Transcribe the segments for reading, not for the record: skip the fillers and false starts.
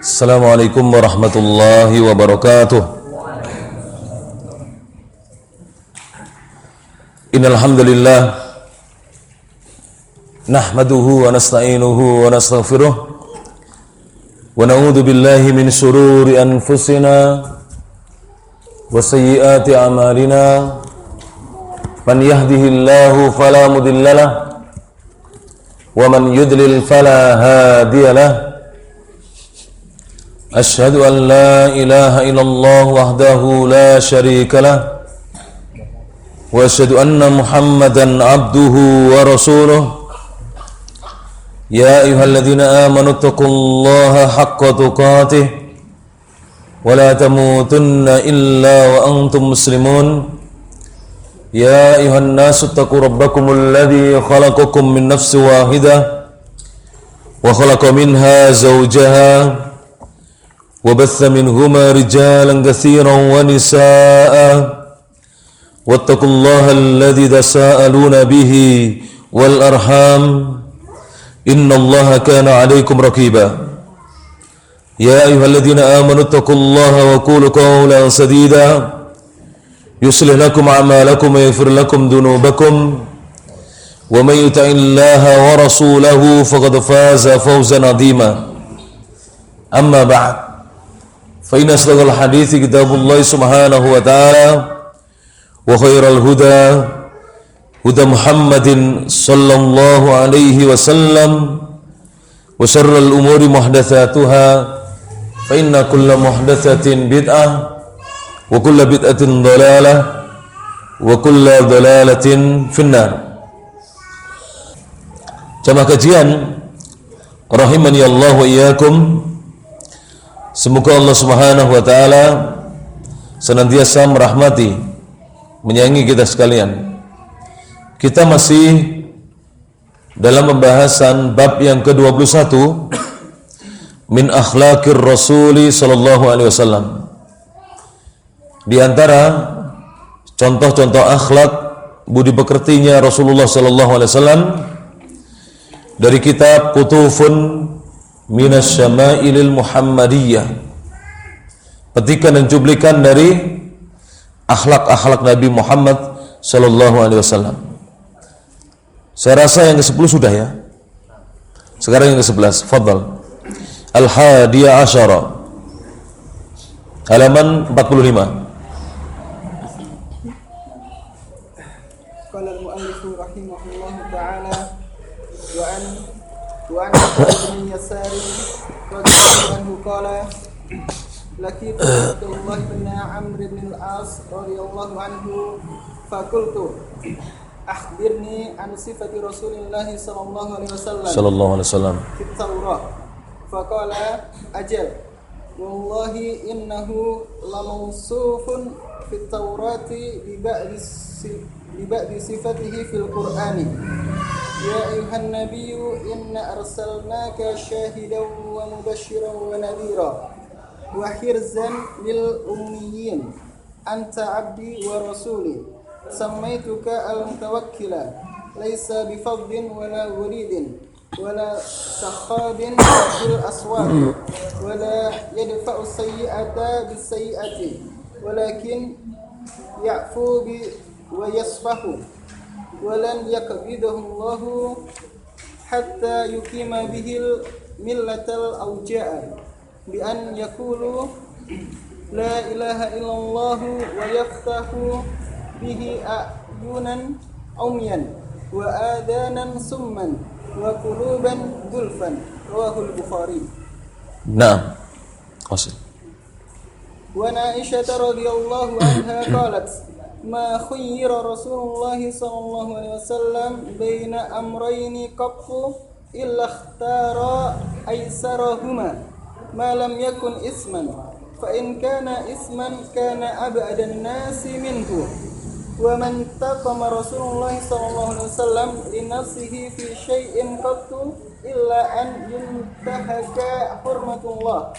Assalamualaikum warahmatullahi wabarakatuh. Innal hamdalillah nahmaduhu wa nasta'inuhu wa nastaghfiruh wa na'udzu billahi min shururi anfusina wa sayyiati a'malina. Man yahdihillahu fala mudhillalah wa man yudlil fala hadiyalah. Asyhadu an la ilaha illallah wahdahu la syarika lah wa asyhadu anna Muhammadan abduhu wa rasuluh. Ya ayyuhalladzina amanu taqullaha haqqa tuqatih wa la tamutunna illa wa antum muslimun. Ya ayyuhan nasu taqu rabbakumul ladzi khalaqakum min nafsin wahidah wa khalaqa minha zawjaha وبث منهما رجالا كثيرا ونساء واتقوا الله الذي تساءلون به والأرحام إن الله كان عليكم رقيبا. يا أيها الذين آمنوا اتقوا الله وقولوا قولا سديدا يصلح لكم أعمالكم ويغفر لكم ذنوبكم ومن يطع الله ورسوله فقد فاز فوزا عظيما. أما بعد فإن أصدق الحديث كتاب الله سبحانه وتعالى وخير الهدى هدى محمد صلى الله عليه وسلم وشر الأمور محدثاتها فإن كل محدثة بدعة وكل بدعة ضلالة وكل ضلالة في النار. Jamaah kajian rahimani Allah wa iyyakum. Semoga Allah Subhanahu wa taala senantiasa merahmati, menyayangi kita sekalian. Kita masih dalam pembahasan bab yang ke-21 min akhlaqir Rasuli sallallahu alaihi wasallam. Di antara contoh-contoh akhlak budi pekertinya Rasulullah sallallahu alaihi wasallam dari kitab Qutufun Minas Syama'ilil Muhammadiyah, petikan dan cuplikan dari akhlak-akhlak Nabi Muhammad sallallahu alaihi wasallam. Saya rasa yang ke-10 sudah ya. Sekarang yang ke-11. Fadhal. Al-Hadiyah Asyara. Halaman 45. Qala al-mu'allif rahimahullahu ta'ala wa an ibn Yasar radhiyallahu anhu qala laqitu Abdullah bin Amr bin al-As radhiyallahu anhu faqultu akhbirni an sifati Rasulillah sallallahu alaihi wasallam fi Taurah faqala ajal wallahi innahu lamawsufun fi Taurati bi ba'di sifatihi fil Qur'ani. Ya ayuhan nabiyyu inna arsalnaka syahidan wa mubasysyiran wa nadhira wa hirzan lil ummiyin anta 'abdi wa rasuli sammaituka al-mutawakkila laysa bi fadhin wala wuridin wala sakhabin fil aswaq wala yadfa'u sayyi'ata bis sayyi'ati walakin ya'fu bi wa yasfahu walan yakbidahu Allahu hatta yukima bihil millatal awja'a bi an yaqulu la ilaha illallah wa yaftahu bihi ayunan umyan wa adanan summan wa quluban gulfan. Rawahul Bukhari. Naam. Qasid. Wa Aisyah radhiyallahu anha qalat ma khayyara Rasulullah sallallahu alaihi wasallam baina amrayni qattu illa ikhtara aysarahuma ma lam yakun isman fa in kana isman kana ab'adan nasi minhu wa man taqama Rasulullah sallallahu alaihi wasallam li nafsihi fi syai'in qattu illa an yuntahaka hurmatullah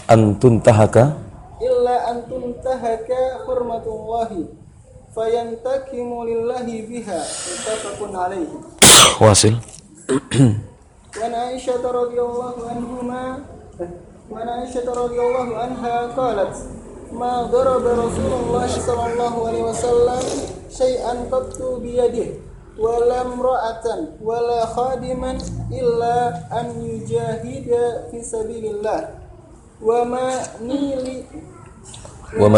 illa an tuntahaka hurmatullahi fayantakimu lillahi biha muttafaqun alaihi. Wasil. Wa Aisyah radhiyallahu anhuma وعن عائشة رضي الله عنها قالت ما ضرب رسول الله صلى الله عليه وسلم شيئا قط بيده ولا امرأة ولا خادما إلا أن يجاهد في سبيل الله وما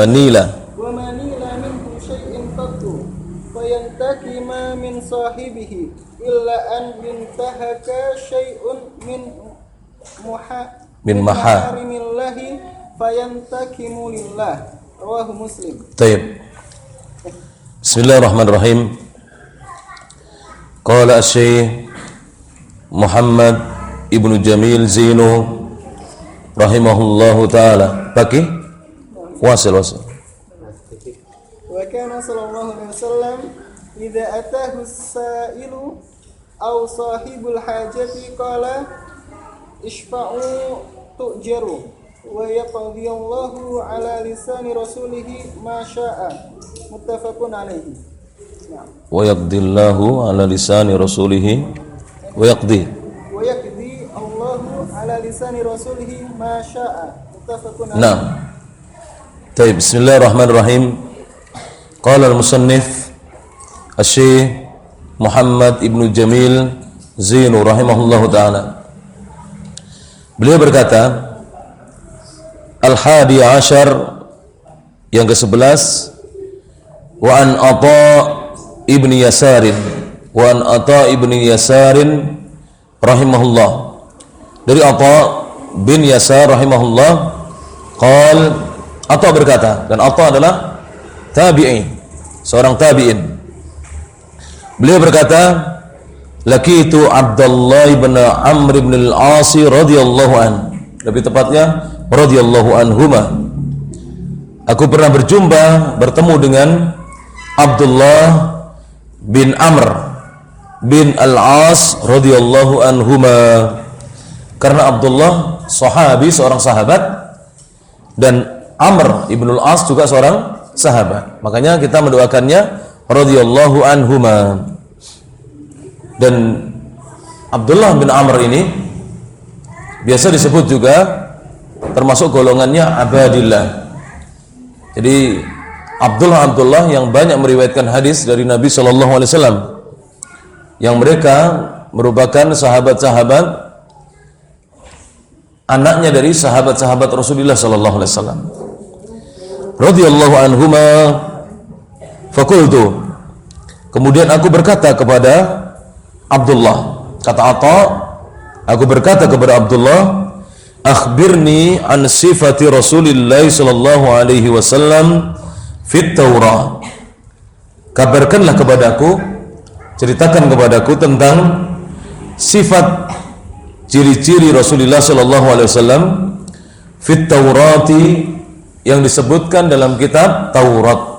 نيل منه شيء قط فينتقم من صاحبه إلا أن ينتهك شيء من محارم الله فينتقم لله رواه مسلم. طيب. Bismillahirrahmanirrahim. Qala Asy-Syaikh Muhammad Ibnu Jamil Zainu rahimahullahu taala. Baki? Wasil. Wa kana sallallahu alaihi wasallam idza atahu as-sa'ilu aw sahibul hajati qala isfa'u tu'jaru wa yaqdi Allahu ala lisani rasulih ma syaa muttafaqun alaihi. Wa yaqdillahu ala lisani rasulih wa yaqdi Allahu ala lisani rasulih ma syaa muttafaqun alaihi. Naam. Baik, bismillahirrahmanirrahim. Qala al-musannif Asy-Syaikh Muhammad Ibnu Jamil Zainu rahimahullahu taala. Beliau berkata, Al-Hadi Ashar yang ke-11, wa an Atha ibni Yasarin rahimahullah, dari Atha bin Yasar rahimahullah, qal, Atha berkata, dan Atha adalah tabi'i, seorang tabi'in. Beliau berkata, laqitu Abdullah bin Amr bin al-As radhiyallahu an, lebih tepatnya radhiyallahu anhuma. Aku pernah bertemu dengan Abdullah bin Amr bin al-As radhiyallahu anhuma. Karena Abdullah sahabi, seorang sahabat, dan Amr ibn al-As juga seorang sahabat. Makanya kita mendoakannya radhiyallahu anhuma. Dan Abdullah bin Amr ini biasa disebut juga termasuk golongannya Abadillah. Jadi Abdullah yang banyak meriwayatkan hadis dari Nabi sallallahu alaihi wasallam, yang mereka merupakan sahabat-sahabat, anaknya dari sahabat-sahabat Rasulullah sallallahu alaihi wasallam. Radhiyallahu anhuma. Fakultu, kemudian aku berkata kepada Abdullah, kata Atha, aku berkata kepada Abdullah, akhbirni an sifati Rasulillah sallallahu alaihi wasallam fit Taurah. Kabarkanlah kepadaku, ceritakan kepadaku tentang sifat ciri-ciri Rasulullah sallallahu alaihi wasallam fit Taurati, yang disebutkan dalam kitab Taurat.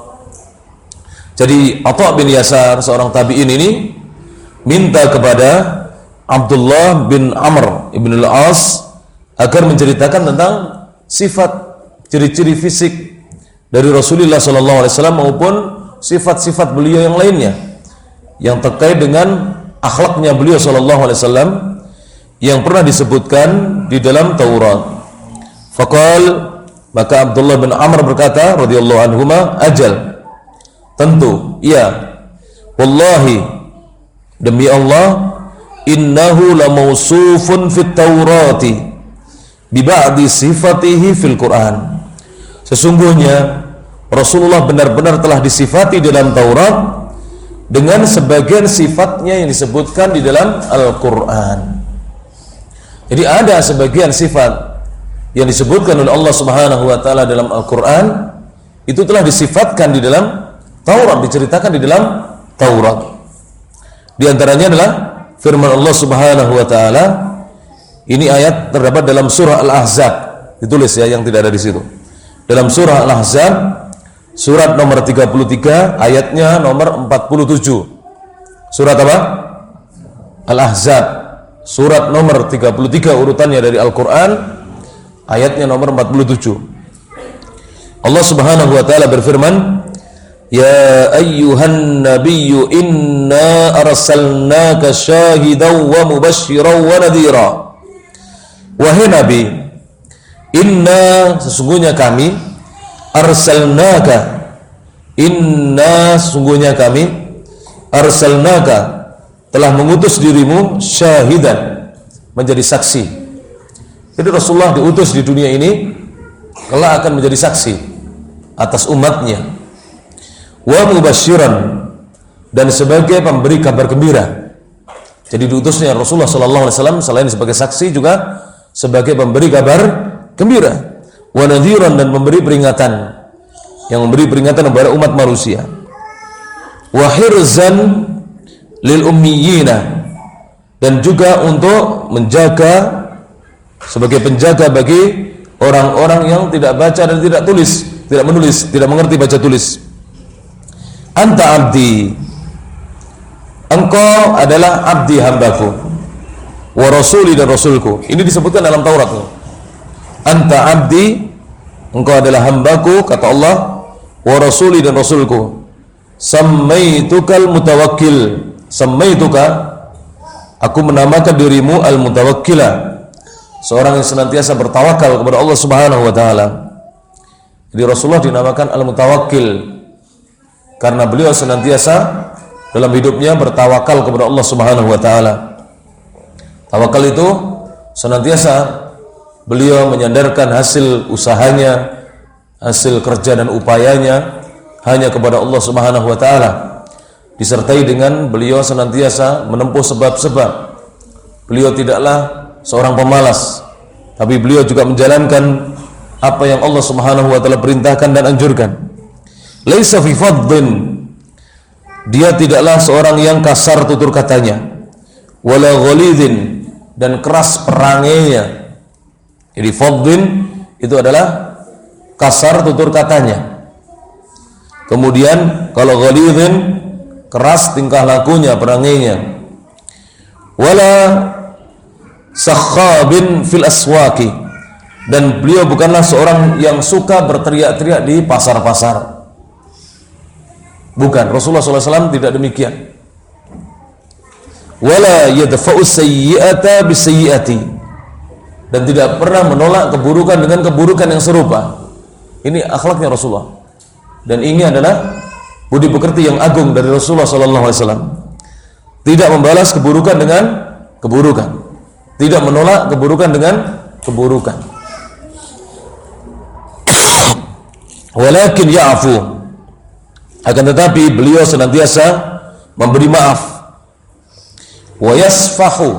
Jadi Atha bin Yasar, seorang tabi'in ini, minta kepada Abdullah bin Amr ibn al-As agar menceritakan tentang sifat ciri-ciri fisik dari Rasulullah SAW maupun sifat-sifat beliau yang lainnya yang terkait dengan akhlaknya beliau SAW yang pernah disebutkan di dalam Taurat. Faqal, maka Abdullah bin Amr berkata radhiyallahu anhuma, ajal, tentu, iya, wallahi, demi Allah, innahu la mausufun fit Taurati bi ba'di sifatihi fil Quran. Sesungguhnya Rasulullah benar-benar telah disifati dalam Taurat dengan sebagian sifatnya yang disebutkan di dalam Al-Quran. Jadi ada sebagian sifat yang disebutkan oleh Allah Subhanahu wa taala dalam Al-Quran, itu telah disifatkan di dalam Taurat, diceritakan di dalam Taurat. Di antaranya adalah firman Allah Subhanahu wa taala. Ini ayat terdapat dalam surah Al-Ahzab, ditulis ya, yang tidak ada di situ. Dalam surah Al-Ahzab, surat nomor 33, ayatnya nomor 47. Surat apa? Al-Ahzab, surat nomor 33 urutannya dari Al-Quran, ayatnya nomor 47. Allah Subhanahu wa taala berfirman, ya ayyuhan nabiyyu inna arsalnaka syahidan wa mubasysyiran wa nadhira. Wahai Nabi, Inna, sesungguhnya kami, arsalnaka, inna, sesungguhnya kami, arsalnaka, telah mengutus dirimu syahidan, menjadi saksi. Jadi Rasulullah diutus di dunia ini kelak akan menjadi saksi atas umatnya, wa mubasyiran, dan sebagai pemberi kabar gembira. Jadi diutusnya Rasulullah SAW selain sebagai saksi juga sebagai pemberi kabar gembira, wa nadhiran, dan memberi peringatan, yang memberi peringatan kepada umat manusia, wa hirzan lil ummiyina, dan juga untuk menjaga, sebagai penjaga bagi orang-orang yang tidak baca dan tidak tulis, tidak menulis, tidak mengerti baca tulis. Anta abdi, engkau adalah abdi, hambaku, wa rasuli, dan rasulku. Ini disebutkan dalam Taurat. Anta abdi, engkau adalah hambaku, kata Allah, wa rasuli, dan rasulku. Samaitukal mutawakkil, samaituka, aku menamakan dirimu al-mutawakkila, seorang yang senantiasa bertawakal kepada Allah Subhanahu wa taala. Jadi Rasulullah dinamakan al-mutawakkil karena beliau senantiasa dalam hidupnya bertawakal kepada Allah Subhanahu wa taala. Tawakal itu senantiasa beliau menyandarkan hasil usahanya, hasil kerja dan upayanya hanya kepada Allah Subhanahu wa taala, disertai dengan beliau senantiasa menempuh sebab-sebab. Beliau tidaklah seorang pemalas, tapi beliau juga menjalankan apa yang Allah Subhanahu wa taala perintahkan dan anjurkan. Laisa fi faddin, dia tidaklah seorang yang kasar tutur katanya, wala ghalidin, dan keras perangainya. Jadi faddin itu adalah kasar tutur katanya. Kemudian kalau ghalidin, keras tingkah lakunya, perangainya. Wala sakhabin fil aswaki, dan beliau bukanlah seorang yang suka berteriak-teriak di pasar-pasar. Bukan, Rasulullah SAW tidak demikian. Wala yadfa'u sayyi'ata bisayyi'ati, dan tidak pernah menolak keburukan dengan keburukan yang serupa. Ini akhlaknya Rasulullah, dan ini adalah budi pekerti yang agung dari Rasulullah SAW. Tidak membalas keburukan dengan keburukan, tidak menolak keburukan dengan keburukan. Walakin ya'fu, akan tetapi beliau senantiasa memberi maaf. Wa yasfahu,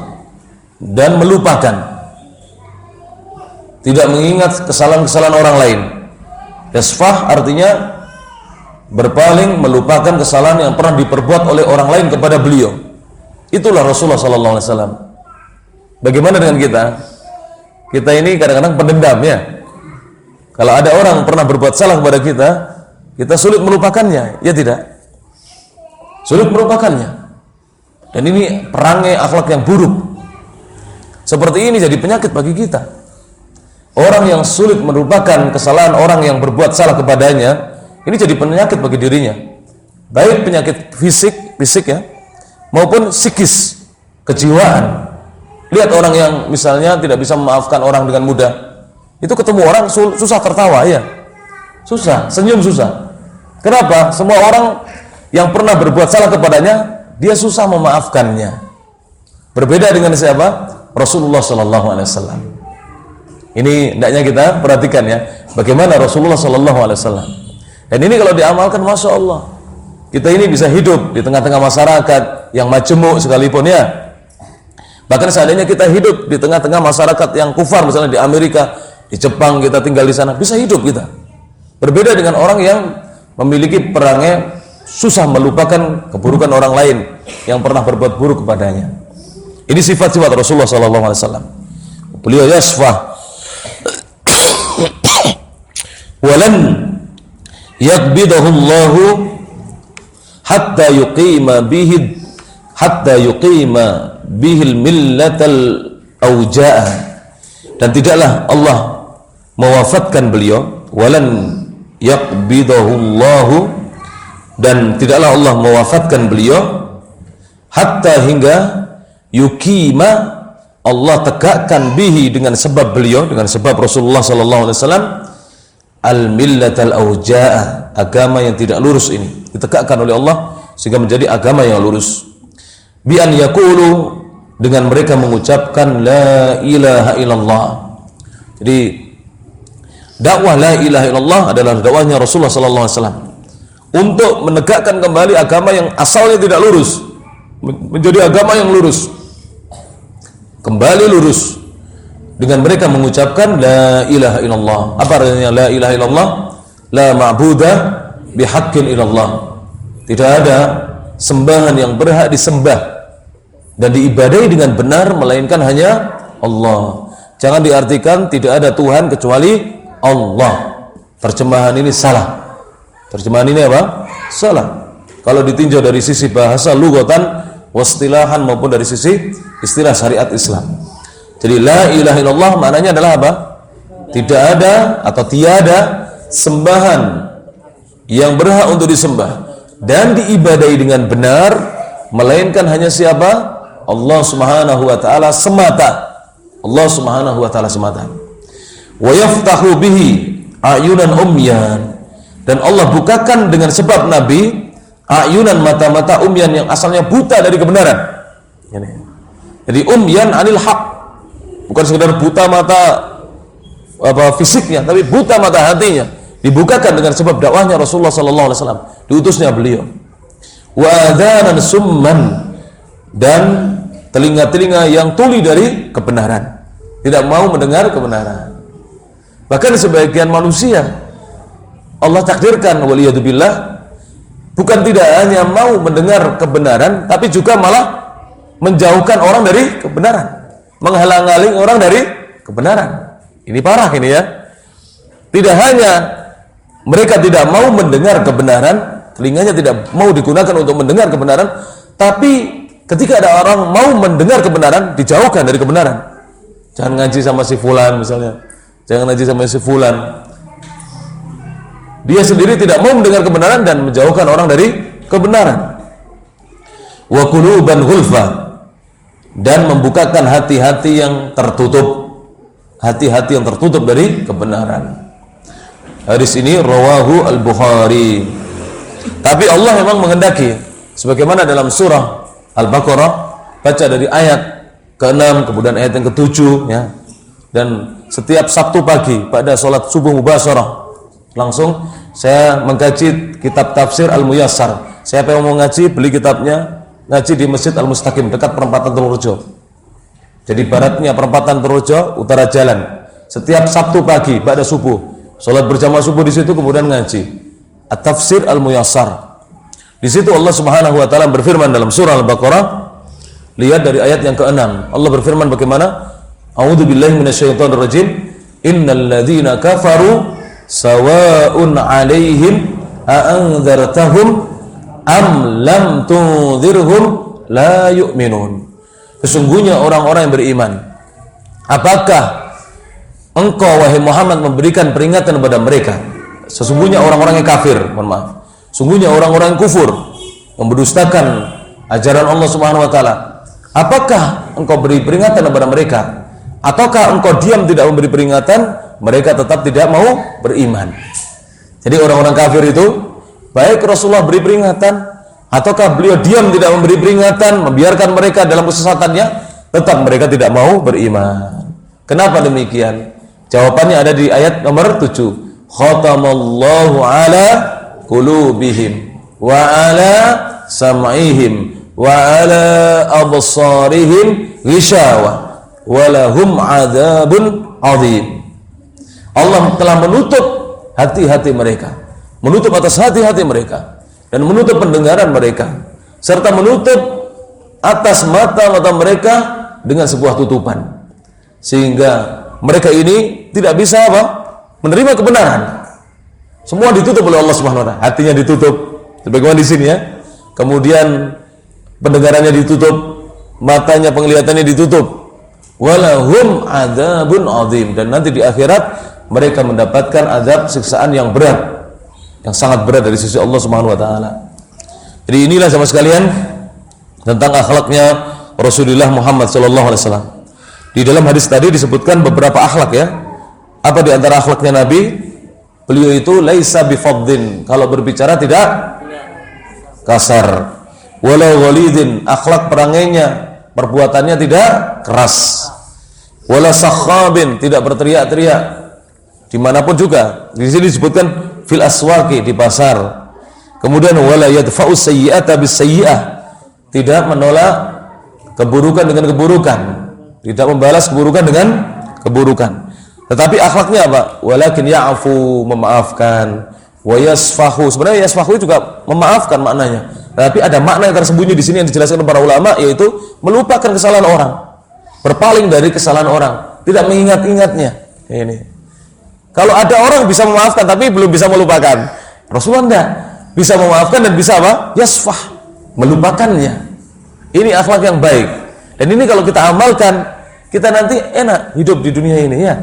dan melupakan, tidak mengingat kesalahan-kesalahan orang lain. Yasfah artinya berpaling, melupakan kesalahan yang pernah diperbuat oleh orang lain kepada beliau. Itulah Rasulullah SAW. Bagaimana dengan kita? Kita ini kadang-kadang pendendam, ya. Kalau ada orang pernah berbuat salah kepada kita, kita sulit melupakannya, ya tidak? Sulit melupakannya. Dan ini perangai akhlak yang buruk. Seperti ini jadi penyakit bagi kita. Orang yang sulit melupakan kesalahan orang yang berbuat salah kepadanya, ini jadi penyakit bagi dirinya. Baik penyakit fisik ya, maupun psikis, kejiwaan. Lihat orang yang misalnya tidak bisa memaafkan orang dengan mudah. Itu ketemu orang susah tertawa, ya. Susah, senyum susah. Kenapa? Semua orang yang pernah berbuat salah kepadanya, dia susah memaafkannya. Berbeda dengan siapa? Rasulullah SAW. Ini hendaknya kita perhatikan, ya, bagaimana Rasulullah SAW. Dan ini kalau diamalkan, masya Allah, kita ini bisa hidup di tengah-tengah masyarakat yang majemuk sekalipun, ya. Bahkan seandainya kita hidup di tengah-tengah masyarakat yang kufar, misalnya di Amerika, di Jepang, kita tinggal di sana, bisa hidup kita. Berbeda dengan orang yang memiliki perangai susah melupakan keburukan orang lain yang pernah berbuat buruk kepadanya. Ini sifat-sifat Rasulullah SAW. Beliau yasfah. Walan yakbidahullahu hatta yuqima bihil millatal awja'ah, dan tidaklah Allah mewafatkan beliau. Walan yakbidahullahu, dan tidaklah Allah mewafatkan beliau, hatta hingga yukima, Allah tegakkan bihi dengan sebab beliau, dengan sebab Rasulullah sallallahu alaihi wasallam, al-millatal aujaa, agama yang tidak lurus ini ditegakkan oleh Allah sehingga menjadi agama yang lurus. Bi an yaqulu, dengan mereka mengucapkan la ilaha illallah. Jadi dakwah la ilaha illallah adalah dakwahnya Rasulullah sallallahu alaihi wasallam untuk menegakkan kembali agama yang asalnya tidak lurus menjadi agama yang lurus, kembali lurus dengan mereka mengucapkan la ilaha illallah. Apa artinya la ilaha illallah? La ma'budah bihaqqin illallah. Tidak ada sembahan yang berhak disembah dan diibadahi dengan benar melainkan hanya Allah. Jangan diartikan tidak ada Tuhan kecuali Allah. Terjemahan ini salah. Terjemahan ini apa? Salah. Kalau ditinjau dari sisi bahasa lughatan wastilahan maupun dari sisi istilah syariat Islam. Jadi la ilaha illallah maknanya adalah apa? Tidak ada atau tiada sembahan yang berhak untuk disembah dan diibadahi dengan benar melainkan hanya siapa? Allah Subhanahu wa taala semata. Allah Subhanahu wa taala semata. Wa yaftahu bihi ayunan umyan, dan Allah bukakan dengan sebab Nabi ayunan mata-mata umyan yang asalnya buta dari kebenaran. Jadi umyan anil haq, bukan sekedar buta mata fisiknya, tapi buta mata hatinya dibukakan dengan sebab dakwahnya Rasulullah sallallahu alaihi wasallam, diutusnya beliau. Wa adzanan summan, dan telinga-telinga yang tuli dari kebenaran, tidak mau mendengar kebenaran. Bahkan sebagian manusia Allah takdirkan waliyadzubillah bukan tidak hanya mau mendengar kebenaran, tapi juga malah menjauhkan orang dari kebenaran, menghalang-halangi orang dari kebenaran. Ini parah ini ya. Tidak hanya mereka tidak mau mendengar kebenaran, telinganya tidak mau digunakan untuk mendengar kebenaran, tapi ketika ada orang mau mendengar kebenaran, dijauhkan dari kebenaran. Jangan ngaji sama si fulan misalnya. Jangan ngaji sama si fulan. Dia sendiri tidak mau mendengar kebenaran dan menjauhkan orang dari kebenaran. Wa quluban ghulfa, dan membukakan hati-hati yang tertutup. Hati-hati yang tertutup dari kebenaran. Hadis ini rawahu al-Bukhari. Tapi Allah memang menghendaki sebagaimana dalam surah Al-Baqarah, baca dari ayat ke-6 kemudian ayat yang ke-7 ya. Dan setiap Sabtu pagi pada sholat subuh mubasyarah langsung saya mengkaji kitab tafsir Al-Muyassar. Siapa yang mau ngaji, beli kitabnya, ngaji di Masjid Al-Mustaqim dekat perempatan Purworejo. Jadi baratnya perempatan Purworejo, utara jalan. Setiap Sabtu pagi pada subuh, sholat berjamaah subuh di situ kemudian ngaji At-Tafsir Al-Muyassar. Di situ Allah Subhanahu wa taala berfirman dalam surah Al-Baqarah, lihat dari ayat yang ke-6. Allah berfirman bagaimana? A'udzubillahi minasyaitonir rajim. Innal ladzina kafaru sawa'un 'alaihim a'andzartahum am lam tunzirhum la yu'minun. Sesungguhnya orang-orang yang beriman, apakah engkau wahai Muhammad memberikan peringatan kepada mereka? Sesungguhnya orang-orang yang kafir, mohon maaf. Sungguhnya orang-orang yang kufur, yang mendustakan ajaran Allah Subhanahu wa taala. Apakah engkau beri peringatan kepada mereka? Ataukah engkau diam tidak memberi peringatan, mereka tetap tidak mau beriman? Jadi orang-orang kafir itu, baik Rasulullah beri peringatan, ataukah beliau diam tidak memberi peringatan, membiarkan mereka dalam kesesatannya, tetap mereka tidak mau beriman. Kenapa demikian? Jawabannya ada di ayat nomor 7. Khatamallahu ala qulubihim wa ala sam'ihim wa ala absarihim ghishawa walahum adzabun adzim. Allah telah menutup hati-hati mereka, menutup atas hati-hati mereka, dan menutup pendengaran mereka, serta menutup atas mata-mata mereka dengan sebuah tutupan, sehingga mereka ini tidak bisa apa? Menerima kebenaran. Semua ditutup oleh Allah Subhanahu wa taala. Hatinya ditutup, sebagaimana di sini ya. Kemudian pendengarannya ditutup, matanya, penglihatannya ditutup. Walahum adzabun adzim, dan nanti di akhirat mereka mendapatkan azab siksaan yang berat, yang sangat berat dari sisi Allah Subhanahu wa taala. Jadi inilah sama sekalian tentang akhlaknya Rasulullah Muhammad sallallahu alaihi wasallam. Di dalam hadis tadi disebutkan beberapa akhlak ya. Apa di antara akhlaknya Nabi? Beliau itu laisa bifaddin, kalau berbicara tidak kasar. Walau ghalidin, akhlak perangainya, perbuatannya tidak keras. Wala sakhabin, tidak berteriak-teriak dimanapun juga. Di sini disebutkan fil aswaqi, di pasar. Kemudian wala yadfa'u sayyi'ata bis sayyi'ah, tidak menolak keburukan dengan keburukan, tidak membalas keburukan dengan keburukan. Tetapi akhlaknya apa? Walakin ya'fu, memaafkan, wa yasfahu. Sebenarnya yasfahu juga memaafkan maknanya. Tapi ada makna yang tersembunyi di sini yang dijelaskan oleh para ulama, yaitu melupakan kesalahan orang, berpaling dari kesalahan orang, tidak mengingat-ingatnya. Ini. Kalau ada orang bisa memaafkan tapi belum bisa melupakan, Rasulullah enggak, bisa memaafkan dan bisa apa? Yasfah, melupakannya. Ini akhlak yang baik. Dan ini kalau kita amalkan, kita nanti enak hidup di dunia ini ya.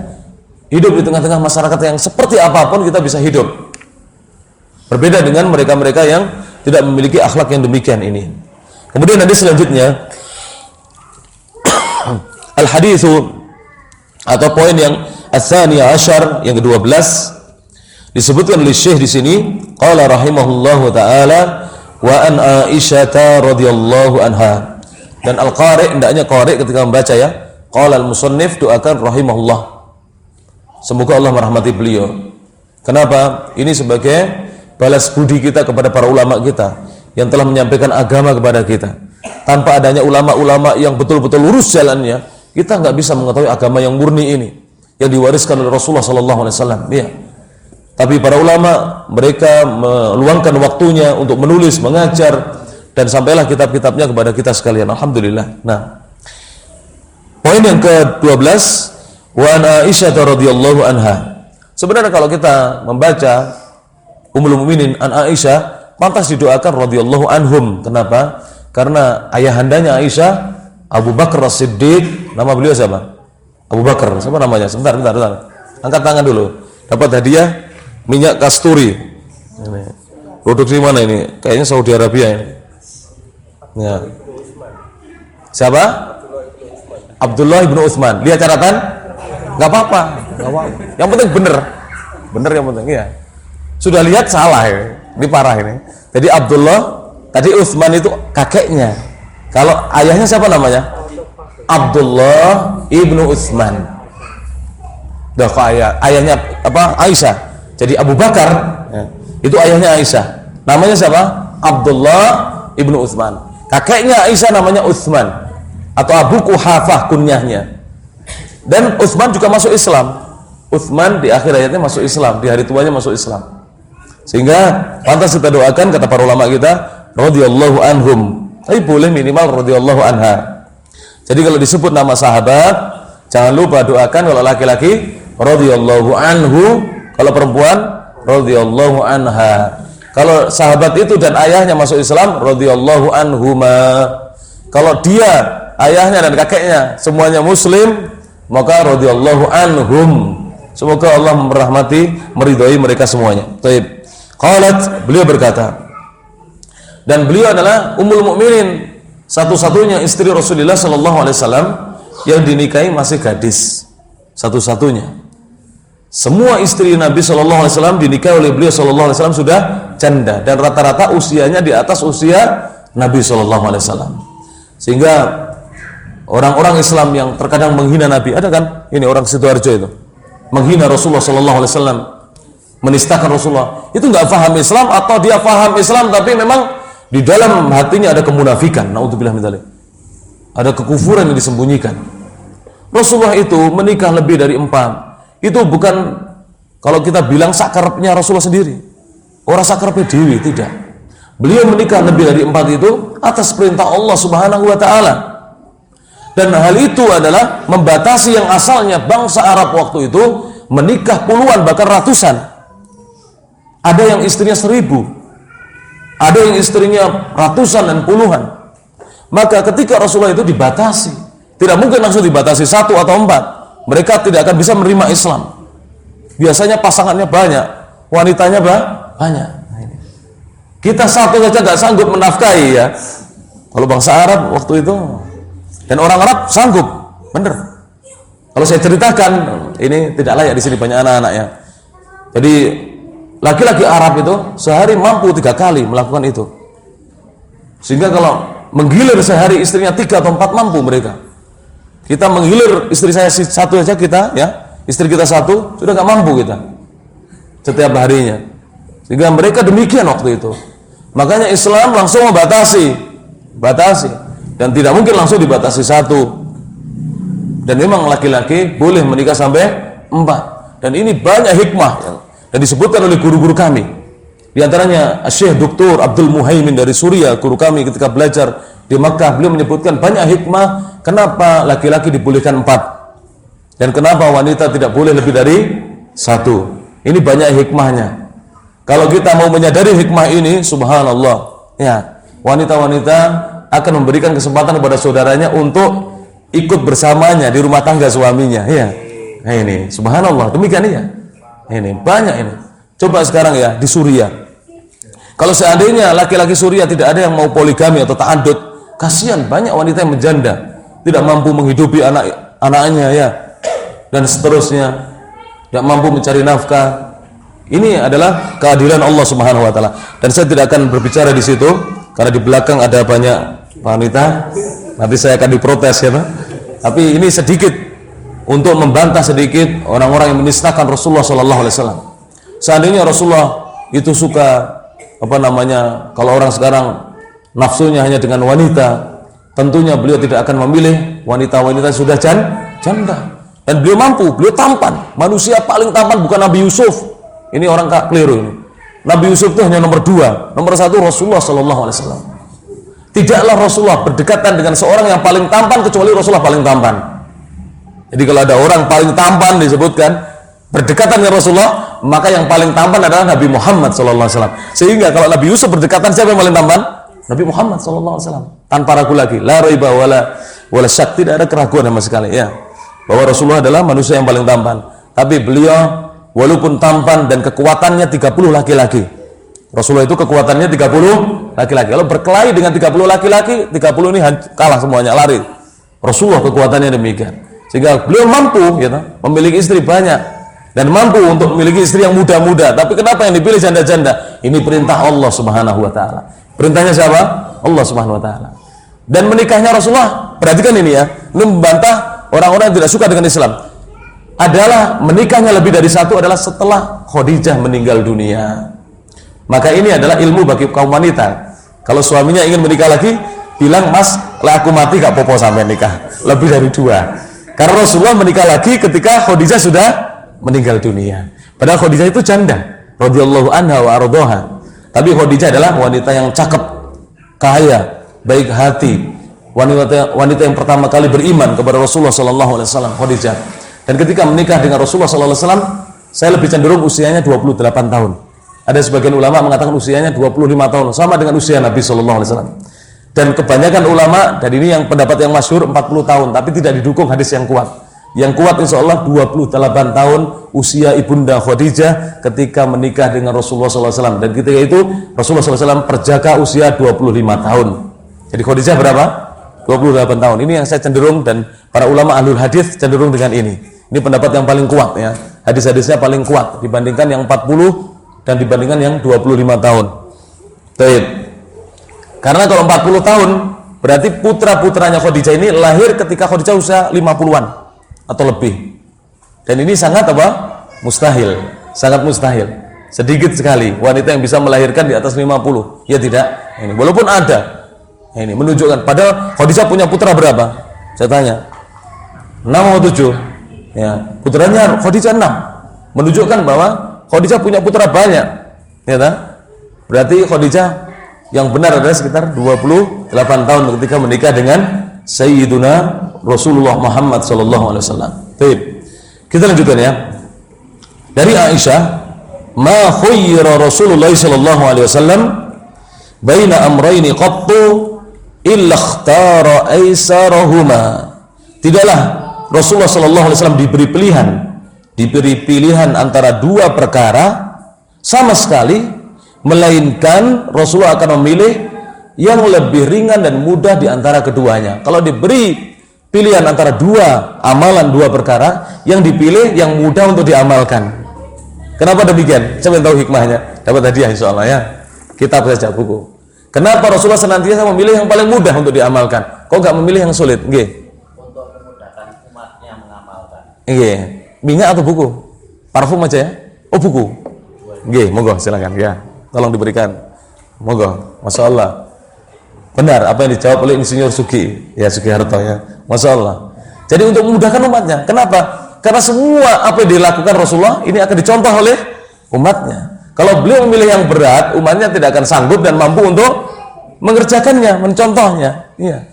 Hidup di tengah-tengah masyarakat yang seperti apapun kita bisa hidup. Berbeda dengan mereka-mereka yang tidak memiliki akhlak yang demikian ini. Kemudian hadis selanjutnya, al-haditsu atau poin yang ats-tsani asyar, yang ke-12, disebutkan oleh Syekh di sini, qala rahimahullahu taala wa an Aisyah radhiyallahu anha. Dan al-qari, hendaknya qari ketika membaca ya, qala al-musannif, doakan rahimahullah, semoga Allah merahmati beliau. Kenapa? Ini sebagai balas budi kita kepada para ulama kita yang telah menyampaikan agama kepada kita. Tanpa adanya ulama-ulama yang betul-betul lurus jalannya, kita nggak bisa mengetahui agama yang murni ini yang diwariskan oleh Rasulullah SAW. Ya. Tapi para ulama, mereka meluangkan waktunya untuk menulis, mengajar, dan sampailah kitab-kitabnya kepada kita sekalian. Alhamdulillah. Nah, poin yang ke-12, wa an Aisyah radhiyallahu anha. Sebenarnya kalau kita membaca Ummul Mukminin an Aisyah, pantas didoakan radhiyallahu anhum. Kenapa? Karena ayahandanya Aisyah, Abu Bakar As-Siddiq. Nama beliau siapa? Abu Bakar. Siapa namanya? Sebentar. Angkat tangan dulu. Dapat hadiah minyak kasturi. Ini. Produksi mana ini? Kayaknya Saudi Arabia ini. Ya. Siapa? Abdullah ibnu Utsman. Lihat catatan? Gak apa-apa. Yang penting bener yang penting ya. Sudah lihat salah ini parah ini. Jadi Abdullah, tadi Utsman itu kakeknya. Kalau ayahnya siapa namanya? Abdullah ibnu Utsman. Dah ayahnya apa? Aisyah. Jadi Abu Bakar ya, itu ayahnya Aisyah. Namanya siapa? Abdullah ibnu Utsman. Kakeknya Aisyah namanya Utsman atau Abu Quhafah kunyahnya. Dan Utsman juga masuk Islam. Utsman di akhir hayatnya masuk Islam, di hari tuanya masuk Islam. Sehingga pantas kita doakan, kata para ulama kita, radhiyallahu anhum. Tapi boleh minimal radhiyallahu anha. Jadi kalau disebut nama sahabat, jangan lupa doakan kalau laki-laki radhiyallahu anhu, kalau perempuan radhiyallahu anha. Kalau sahabat itu dan ayahnya masuk Islam, radhiyallahu anhuma. Kalau dia, ayahnya dan kakeknya semuanya muslim, maka radhiyallahu anhum. Semoga Allah merahmati, meridhai mereka semuanya. Baik. Qalat, beliau berkata, dan beliau adalah Ummul Mukminin, satu-satunya istri Rasulullah sallallahu alaihi wasallam yang dinikahi masih gadis, satu-satunya. Semua istri Nabi sallallahu alaihi wasallam dinikahi oleh beliau sallallahu alaihi wasallam sudah janda, dan rata-rata usianya di atas usia Nabi sallallahu alaihi wasallam. Sehingga orang-orang Islam yang terkadang menghina Nabi, ada kan? Ini orang Sidoarjo itu menghina Rasulullah sallallahu alaihi wasallam, menistakan Rasulullah. Itu nggak paham Islam, atau dia paham Islam tapi memang di dalam hatinya ada kemunafikan. Naudzubillah min dzalik. Ada kekufuran yang disembunyikan. Rasulullah itu menikah lebih dari 4. Itu bukan kalau kita bilang sakarepnya Rasulullah sendiri. Orang sakarepnya dewi, tidak. Beliau menikah lebih dari 4 itu atas perintah Allah Subhanahu wa taala. Dan hal itu adalah membatasi yang asalnya bangsa Arab waktu itu menikah puluhan bahkan ratusan. Ada yang istrinya 1000, ada yang istrinya ratusan dan puluhan. Maka ketika Rasulullah itu dibatasi, tidak mungkin langsung dibatasi 1 atau 4. Mereka tidak akan bisa menerima Islam. Biasanya pasangannya banyak, wanitanya banyak. Kita satu saja nggak sanggup menafkahi ya. Kalau bangsa Arab waktu itu, dan orang Arab sanggup, bener. Kalau saya ceritakan, ini tidak layak di sini, banyak anak-anak ya. Jadi laki-laki Arab itu sehari mampu 3 kali melakukan itu. Sehingga kalau menggilir sehari istrinya 3 atau 4 mampu mereka. Kita menggilir istri saya 1 aja kita ya, istri kita 1 sudah nggak mampu kita setiap harinya. Sehingga mereka demikian waktu itu. Makanya Islam langsung batasi, dan tidak mungkin langsung dibatasi 1. Dan memang laki-laki boleh menikah sampai 4. Dan ini banyak hikmah dan disebutkan oleh guru-guru kami. Di antaranya Syekh Dr. Abdul Muhaimin dari Suriah, guru kami ketika belajar di Makkah, beliau menyebutkan banyak hikmah kenapa laki-laki dibolehkan 4 dan kenapa wanita tidak boleh lebih dari 1. Ini banyak hikmahnya. Kalau kita mau menyadari hikmah ini, subhanallah, ya, wanita-wanita akan memberikan kesempatan kepada saudaranya untuk ikut bersamanya di rumah tangga suaminya, ya. Nah ini, subhanallah, demikian ya. Ini banyak ini. Coba sekarang ya di Suriah. Kalau seandainya laki-laki Suriah tidak ada yang mau poligami atau ta'adud, kasihan banyak wanita yang menjanda, tidak mampu menghidupi anak-anaknya ya, dan seterusnya, tidak mampu mencari nafkah. Ini adalah keadilan Allah Subhanahu wa taala. Dan saya tidak akan berbicara di situ karena di belakang ada banyak wanita. Nanti saya akan diprotes ya, Pak. Tapi ini sedikit untuk membantah sedikit orang-orang yang menistakan Rasulullah sallallahu alaihi wasallam. Seandainya Rasulullah itu suka kalau orang sekarang nafsunya hanya dengan wanita, tentunya beliau tidak akan memilih wanita-wanita sudah janda. Dan beliau mampu, beliau tampan. Manusia paling tampan bukan Nabi Yusuf. Ini orang keliru ini. Nabi Yusuf itu hanya nomor 2. Nomor 1 Rasulullah sallallahu alaihi wasallam. Tidaklah Rasulullah berdekatan dengan seorang yang paling tampan kecuali Rasulullah paling tampan. Jadi kalau ada orang paling tampan disebutkan berdekatan dengan Rasulullah, maka yang paling tampan adalah Nabi Muhammad sallallahu alaihi wasallam. Sehingga kalau Nabi Yusuf berdekatan, siapa yang paling tampan? Nabi Muhammad sallallahu alaihi wasallam. Tanpa ragu lagi, la raiba wala syak, tidak ada keraguan sama sekali ya, bahwa Rasulullah adalah manusia yang paling tampan. Tapi beliau walaupun tampan dan kekuatannya 30 laki-laki. Rasulullah itu kekuatannya 30 laki-laki. Kalau berkelahi dengan 30 laki-laki, 30 ini kalah semuanya, lari. Rasulullah kekuatannya demikian. Sehingga beliau mampu memiliki istri banyak dan mampu untuk memiliki istri yang muda-muda. Tapi kenapa yang dipilih janda-janda? Ini perintah Allah Subhanahu wa taala. Perintahnya siapa? Allah Subhanahu wa taala. Dan menikahnya Rasulullah, perhatikan ini ya, ini membantah orang-orang yang tidak suka dengan Islam. Adalah menikahnya lebih dari 1 adalah setelah Khadijah meninggal dunia. Maka ini adalah ilmu bagi kaum wanita. Kalau suaminya ingin menikah lagi, bilang, "Mas, lah aku mati gak popo sampai nikah lebih dari 2." Karena Rasulullah menikah lagi ketika Khadijah sudah meninggal dunia. Padahal Khadijah itu janda, radhiyallahu anha wa ardhaha. Tapi Khadijah adalah wanita yang cakep, kaya, baik hati, wanita yang pertama kali beriman kepada Rasulullah sallallahu alaihi wasallam, Khadijah. Dan ketika menikah dengan Rasulullah sallallahu alaihi wasallam, saya lebih cenderung usianya 28 tahun. Ada sebagian ulama mengatakan usianya 25 tahun, sama dengan usia Nabi sallallahu alaihi wasallam. Dan kebanyakan ulama, dan ini yang pendapat yang masyhur 40 tahun, tapi tidak didukung hadis yang kuat. Yang kuat insya Allah 28 tahun usia ibunda Khadijah ketika menikah dengan Rasulullah sallallahu alaihi wasallam. Dan ketika itu Rasulullah sallallahu alaihi wasallam perjaka usia 25 tahun. Jadi Khadijah berapa? 28 tahun. Ini yang saya cenderung, dan para ulama ahlul hadis cenderung dengan ini. Ini pendapat yang paling kuat ya. Hadis-hadisnya paling kuat dibandingkan yang 40 dan dibandingkan yang 25 tahun. Baik. Karena kalau 40 tahun berarti putra-putranya Khadijah ini lahir ketika Khadijah usia 50-an atau lebih. Dan ini sangat mustahil, sangat mustahil. Sedikit sekali wanita yang bisa melahirkan di atas 50. Ya tidak. Ini walaupun ada. Ini menunjukkan padahal Khadijah punya putra berapa? Saya tanya. 6 atau 7? Ya, putranya Khadijah 6. Menunjukkan bahwa Khadijah punya putra banyak, ya tak? Berarti Khadijah yang benar adalah sekitar 28 tahun ketika menikah dengan Sayyiduna Rasulullah Muhammad sallallahu alaihi wasallam. Baik. Kita lanjutkan ya. Dari Aisyah, "Ma khayyara Rasulullah sallallahu alaihi wasallam baina amrayni qattu illa ikhtara aisarahuma." Tidaklah Rasulullah sallallahu alaihi wasallam diberi pilihan antara 2 perkara sama sekali, melainkan Rasulullah akan memilih yang lebih ringan dan mudah di antara keduanya. Kalau diberi pilihan antara dua amalan, dua perkara, yang dipilih yang mudah untuk diamalkan. Kenapa demikian? Saya tahu hikmahnya. Dapat hadiah insyaallah ya. Kitab saja, buku. Kenapa Rasulullah senantiasa memilih yang paling mudah untuk diamalkan? Kok nggak memilih yang sulit? Nggih. Untuk memudahkan umatnya mengamalkan. Nggih. Minyak atau buku? Parfum aja ya? Oh, buku. Nggih, monggo silakan ya. Tolong diberikan. Monggo. Masya Allah. Benar apa yang dijawab oleh Insinyur Sugi. Ya, Sugiharto ya. Masya Allah. Jadi untuk memudahkan umatnya. Kenapa? Karena semua apa yang dilakukan Rasulullah ini akan dicontoh oleh umatnya. Kalau beliau memilih yang berat, umatnya tidak akan sanggup dan mampu untuk mengerjakannya, mencontohnya. Iya.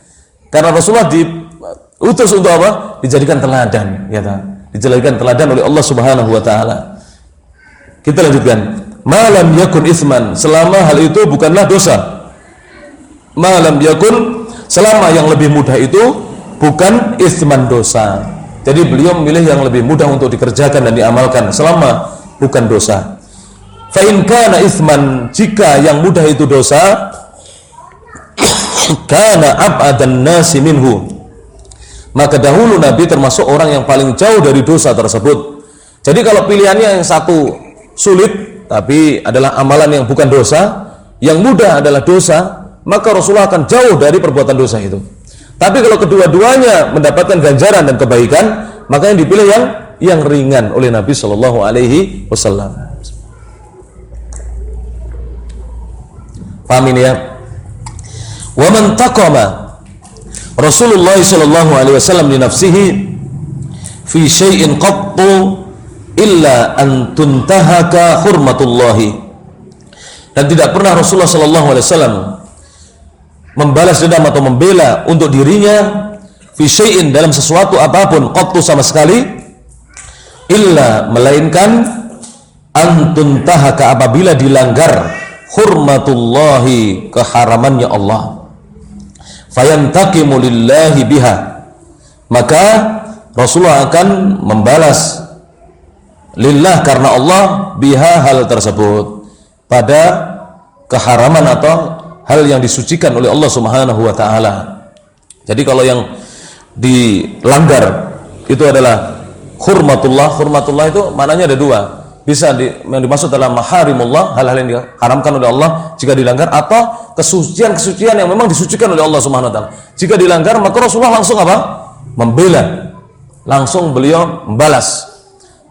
Karena Rasulullah diutus untuk apa? Dijadikan teladan, ya kan? Dijadikan teladan oleh Allah Subhanahu wa taala. Kita lanjutkan. Malam yakun isman, selama hal itu bukanlah dosa. Malam yakun, selama yang lebih mudah itu bukan isman, dosa. Jadi beliau memilih yang lebih mudah untuk dikerjakan dan diamalkan selama bukan dosa. Fa in kana itsman, jika yang mudah itu dosa, kana ab'adan nasi minhu, maka dahulu Nabi termasuk orang yang paling jauh dari dosa tersebut. Jadi kalau pilihannya yang satu sulit tapi adalah amalan yang bukan dosa, yang mudah adalah dosa, maka Rasulullah akan jauh dari perbuatan dosa itu. Tapi kalau kedua-duanya mendapatkan ganjaran dan kebaikan, maka yang dipilih yang ringan oleh Nabi Shallallahu Alaihi Wasallam. Paham ini ya? Wa man taqama Rasulullah Shallallahu Alaihi Wasallam li nafsihi fi syai'in qattu illa an tuntahaka hurmatullahi. Dan tidak pernah Rasulullah Shallallahu Alaihi Wasallam membalas dendam atau membela untuk dirinya fi syai'in, dalam sesuatu apapun, qattu sama sekali, illa melainkan antuntahaka, apabila dilanggar hurmatullahi, keharamannya Allah, fayantaqimu lillahi biha, maka Rasulullah akan membalas lillah, karena Allah, biha, hal tersebut, pada keharaman atau hal yang disucikan oleh Allah Subhanahu wa taala. Jadi kalau yang dilanggar itu adalah hurmatullah. Hurmatullah itu maknanya ada dua. Bisa yang dimaksud adalah maharimullah, hal-hal yang diharamkan oleh Allah jika dilanggar, atau kesucian-kesucian yang memang disucikan oleh Allah Subhanahu wa taala. Jika dilanggar, maka Rasulullah langsung apa? Membela. Langsung beliau membalas.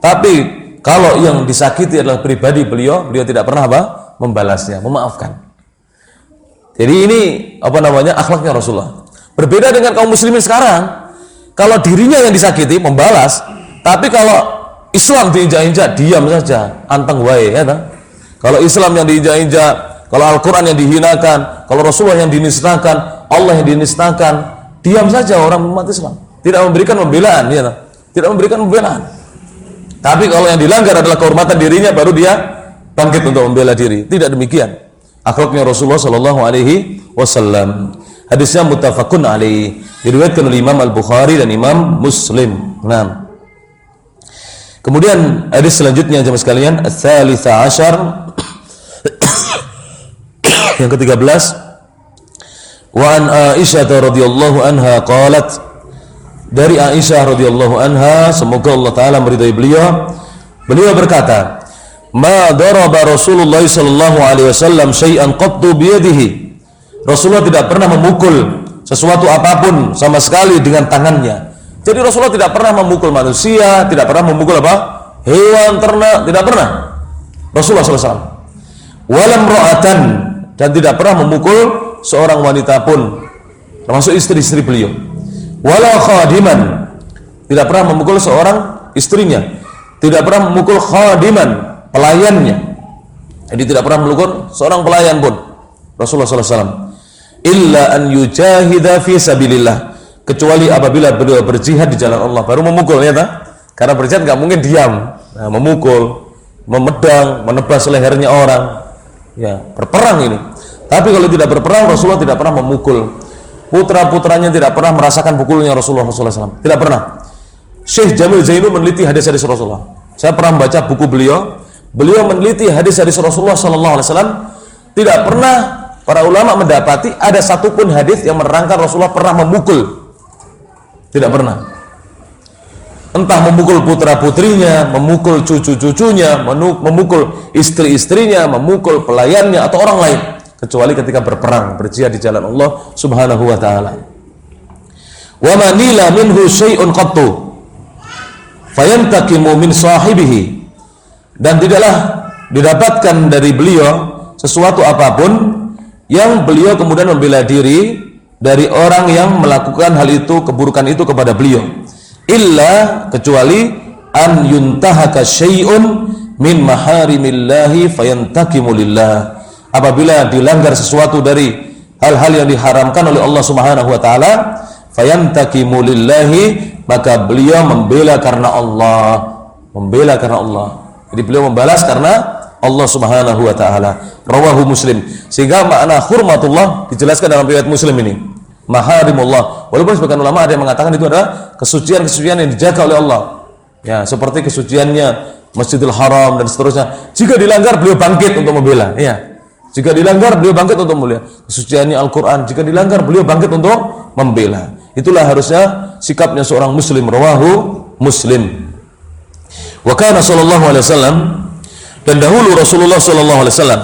Tapi kalau yang disakiti adalah pribadi beliau tidak pernah apa? Membalasnya, memaafkan. Jadi ini apa namanya, akhlaknya Rasulullah. Berbeda dengan kaum muslimin sekarang. Kalau dirinya yang disakiti, membalas. Tapi kalau Islam diinjak-injak, diam saja, anteng wae ya tak? Kalau Islam yang diinjak-injak, kalau Al-Quran yang dihinakan, kalau Rasulullah yang dinistakan, Allah yang dinistakan, diam saja orang umat Islam. Tidak memberikan pembelaan, ya tak? Tidak memberikan pembelaan. Tapi kalau yang dilanggar adalah kehormatan dirinya, baru dia bangkit untuk membela diri. Tidak demikian akhlaknya Rasulullah Shallallahu Alaihi Wasallam. Hadisnya muttafaqun alaih, diriwayatkan oleh Imam Al-Bukhari dan Imam Muslim. Nah, kemudian hadis selanjutnya jemaah sekalian, ats-tsalitsa asyar, yang ke-13, wa an Aisyah radhiyallahu anha qalat, dari Aisyah radhiyallahu anha, semoga Allah taala meridai beliau berkata, ma daraba Rasulullah sallallahu alaihi wasallam syai'an qattu biyadihi. Rasulullah tidak pernah memukul sesuatu apapun sama sekali dengan tangannya. Jadi Rasulullah tidak pernah memukul manusia, tidak pernah memukul apa? Hewan, ternak, tidak pernah. Rasulullah sallallahu alaihi wasallam. Walam ra'atan, dan tidak pernah memukul seorang wanita pun, termasuk istri-istri beliau. Wala khadiman, tidak pernah memukul seorang istrinya. Tidak pernah memukul khadiman, pelayannya. Jadi tidak pernah memukul seorang pelayan pun Rasulullah SAW. Illa an yujahida fi sabilillah, kecuali apabila beliau berjihad di jalan Allah, baru memukul, ya tak? Karena berjihad nggak mungkin diam. Nah, memukul, memedang, menebas lehernya orang, ya berperang ini. Tapi kalau tidak berperang, Rasulullah tidak pernah memukul. Putra-putranya tidak pernah merasakan pukulnya Rasulullah SAW. Tidak pernah. Syekh Jamil Zainu meneliti hadis-hadis Rasulullah. Saya pernah membaca buku beliau. Beliau meneliti hadis-hadis Rasulullah SAW. Tidak pernah para ulama mendapati ada satupun hadis yang menerangkan Rasulullah pernah memukul. Tidak pernah. Entah memukul putra-putrinya, memukul cucu-cucunya, memukul istri-istrinya, memukul pelayannya atau orang lain, kecuali ketika berperang, berjihad di jalan Allah Subhanahu wa taala. Wa man nila minhu syai'un qattu fayantakimu min sahibihi, dan tidaklah didapatkan dari beliau sesuatu apapun yang beliau kemudian membela diri dari orang yang melakukan hal itu, keburukan itu kepada beliau, illa kecuali an yuntahaka syai'un min maharimillahi fayantakimu lillah, apabila dilanggar sesuatu dari hal-hal yang diharamkan oleh Allah Subhanahu wa taala, fayantakimu lillahi, maka beliau membela karena Allah, membela karena Allah. Jadi beliau membalas karena Allah Subhanahu wa taala. Rawahu Muslim. Sehingga makna hurmatullah dijelaskan dalam riwayat Muslim ini. Maharimullah. Walaupun sebagian ulama ada yang mengatakan itu adalah kesucian-kesucian yang dijaga oleh Allah. Ya, seperti kesuciannya Masjidil Haram dan seterusnya. Jika dilanggar beliau bangkit untuk membela. Ya. Jika dilanggar beliau bangkit untuk membela. Kesuciannya Al-Qur'an, jika dilanggar beliau bangkit untuk membela. Itulah harusnya sikapnya seorang muslim. Rawahu Muslim. Wa kana sallallahu alaihi wasallam, dan dahulu Rasulullah sallallahu alaihi wasallam,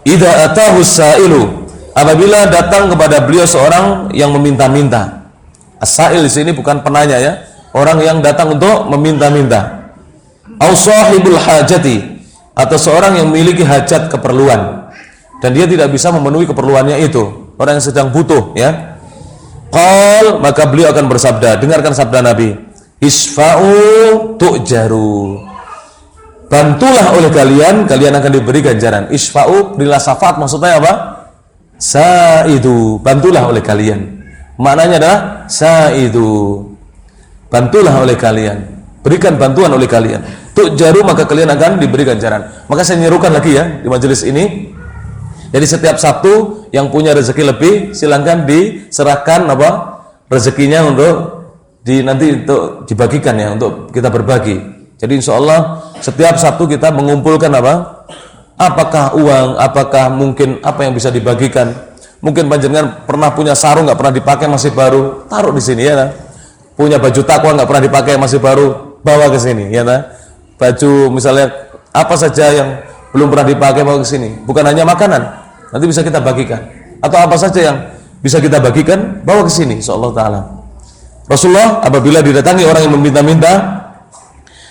idza atahu sailu, apabila datang kepada beliau seorang yang meminta-minta. As-sa'il di sini bukan penanya ya, orang yang datang untuk meminta-minta. Au sahibul hajati, atau seorang yang memiliki hajat, keperluan, dan dia tidak bisa memenuhi keperluannya itu, orang yang sedang butuh ya. Qal, maka beliau akan bersabda, dengarkan sabda Nabi, isfa'u tu'jaru, bantulah oleh kalian, kalian akan diberi ganjaran. Isfa'u, berilah syafaat, maksudnya apa? Sa'idu, bantulah oleh kalian. Maknanya adalah sa'idu, bantulah oleh kalian, berikan bantuan oleh kalian. Tu'jaru, maka kalian akan diberi ganjaran. Maka saya nyerukan lagi ya di majelis ini. Jadi setiap Sabtu yang punya rezeki lebih, silahkan diserahkan apa rezekinya untuk nanti untuk dibagikan ya, untuk kita berbagi. Jadi insya Allah setiap Sabtu kita mengumpulkan apa? Apakah uang, apakah mungkin apa yang bisa dibagikan? Mungkin panjenengan pernah punya sarung nggak pernah dipakai masih baru, taruh di sini ya. Nah. Punya baju takwa nggak pernah dipakai masih baru, bawa ke sini ya. Nah. Baju misalnya apa saja yang belum pernah dipakai bawa ke sini. Bukan hanya makanan. Nanti bisa kita bagikan, atau apa saja yang bisa kita bagikan bawa ke sini insyaallah taala. Rasulullah apabila didatangi orang yang meminta-minta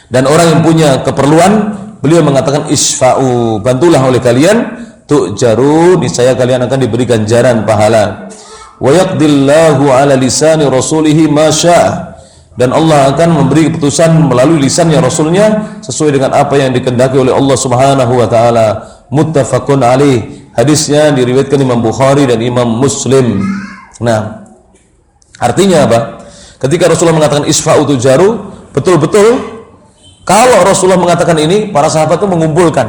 dan orang yang punya keperluan, beliau mengatakan isfa'u, bantulah oleh kalian, tu'jaru, niscaya kalian akan diberi ganjaran pahala. Wa yaqdillahu ala lisani rasulihi ma syaa, dan Allah akan memberi keputusan melalui lisannya Rasulnya sesuai dengan apa yang dikehendaki oleh Allah Subhanahu wa taala. Muttafaqun alaih. Hadisnya diriwayatkan Imam Bukhari dan Imam Muslim. Nah, artinya apa? Ketika Rasulullah mengatakan isfa'u tujaru, betul-betul kalau Rasulullah mengatakan ini, para sahabat itu mengumpulkan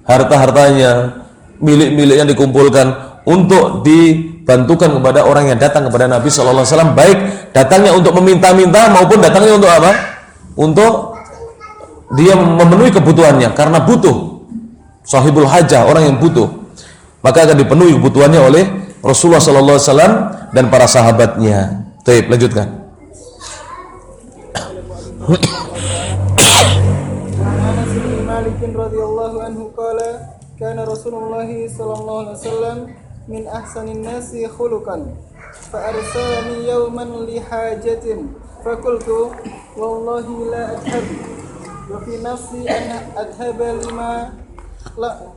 harta-hartanya, milik-miliknya dikumpulkan untuk dibantukan kepada orang yang datang kepada Nabi Sallallahu Alaihi Wasallam, baik datangnya untuk meminta-minta maupun datangnya untuk apa? Untuk dia memenuhi kebutuhannya karena butuh. Sahibul hajah, orang yang butuh, maka akan dipenuhi kebutuhannya oleh Rasulullah Sallallahu Alaihi Wasallam dan para sahabatnya. Baik, lanjutkan. Anas bin Malik radhiyallahu anhu qala kana Rasulullah sallallahu alaihi wasallam min ahsanin nasi khuluqan fa arsalani yawman li hajatin fa qultu wallahi la adhab wa fi nafsi an adhaba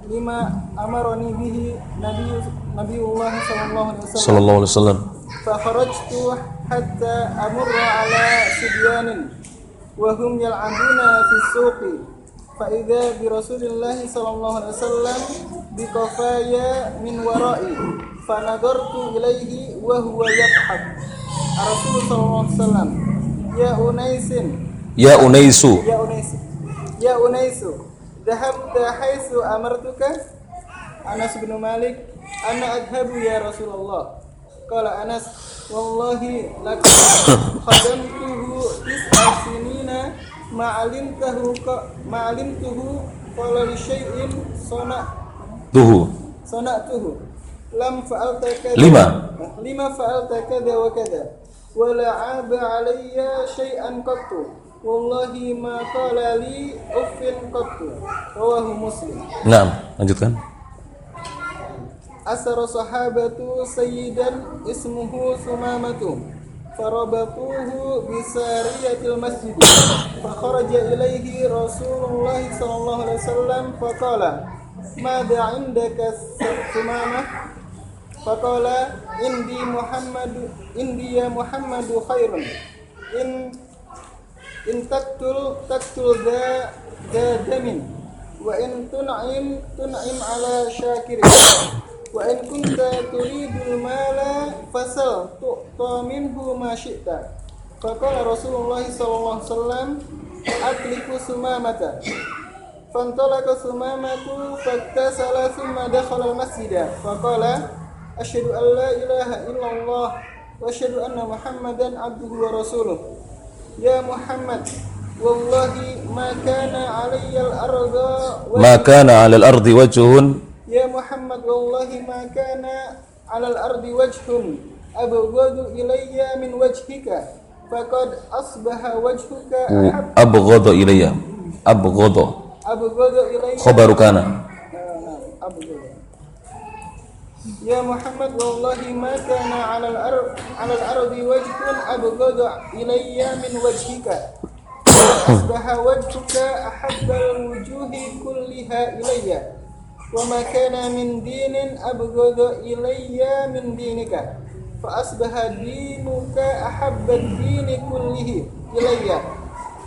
lima amarani bihi Nabiullah sallallahu alaihi wasallam. Fa kharajtu hatta amurra ala sibyanin wa hum yal'abuna fi suqi fa idza bi Rasulillah sallallahu alaihi wasallam bi qafaya min wara'i fa nadartu ilaihi wa huwa yadhhak. Rasul sallallahu alaihi wasallam, ya unaisu dhahabta haitsu amartuka. Anas bin Malik, ana adhabu ya Rasulullah. Qala Anas, wallahi laqad khadamtuhu tis'a sinina ma'alimtuhu qala li syai'in sana'tuhu lam fa'alta kadha lima fa'alta kadha wa kadha ولا عاب علي شيئا قط والله ما قال لي أف قط رواه مسلم. Nah, lanjutkan. أسر صحابة سيدا اسمه ثمامة فربطوه بسارية المسجد فخرج إليه رسول الله صلى الله عليه وسلم فقال ماذا عندك ثمامة فقال عندي يا محمد خير إن تقتل ذا دم وإن تنعم على شاكر وإن كنت تريد المال فسل تؤتى منه ما شئت فقال رسول الله صلى الله عليه وسلم أطلق ثمامة فانطلق ثمامة فاغتسل ثم دخل المسجد فقال أشهد أن لا إله إلا الله وأشهد أن محمدا عبده ورسوله يا محمد والله ما كان على الأرض وجه يا محمد والله ما كان على الأرض وجه أبغض إلي من وجهك فقد أصبح وجهك أبغض إلي خبر كان يا محمد والله ما كان على الأرض وجه أبغض إلي من وجهك أصبح وجهك أحب الوجوه كلها إلي وما كان من دين أبغض إلي من دينك فأصبح دينك أحب الدين كله إلي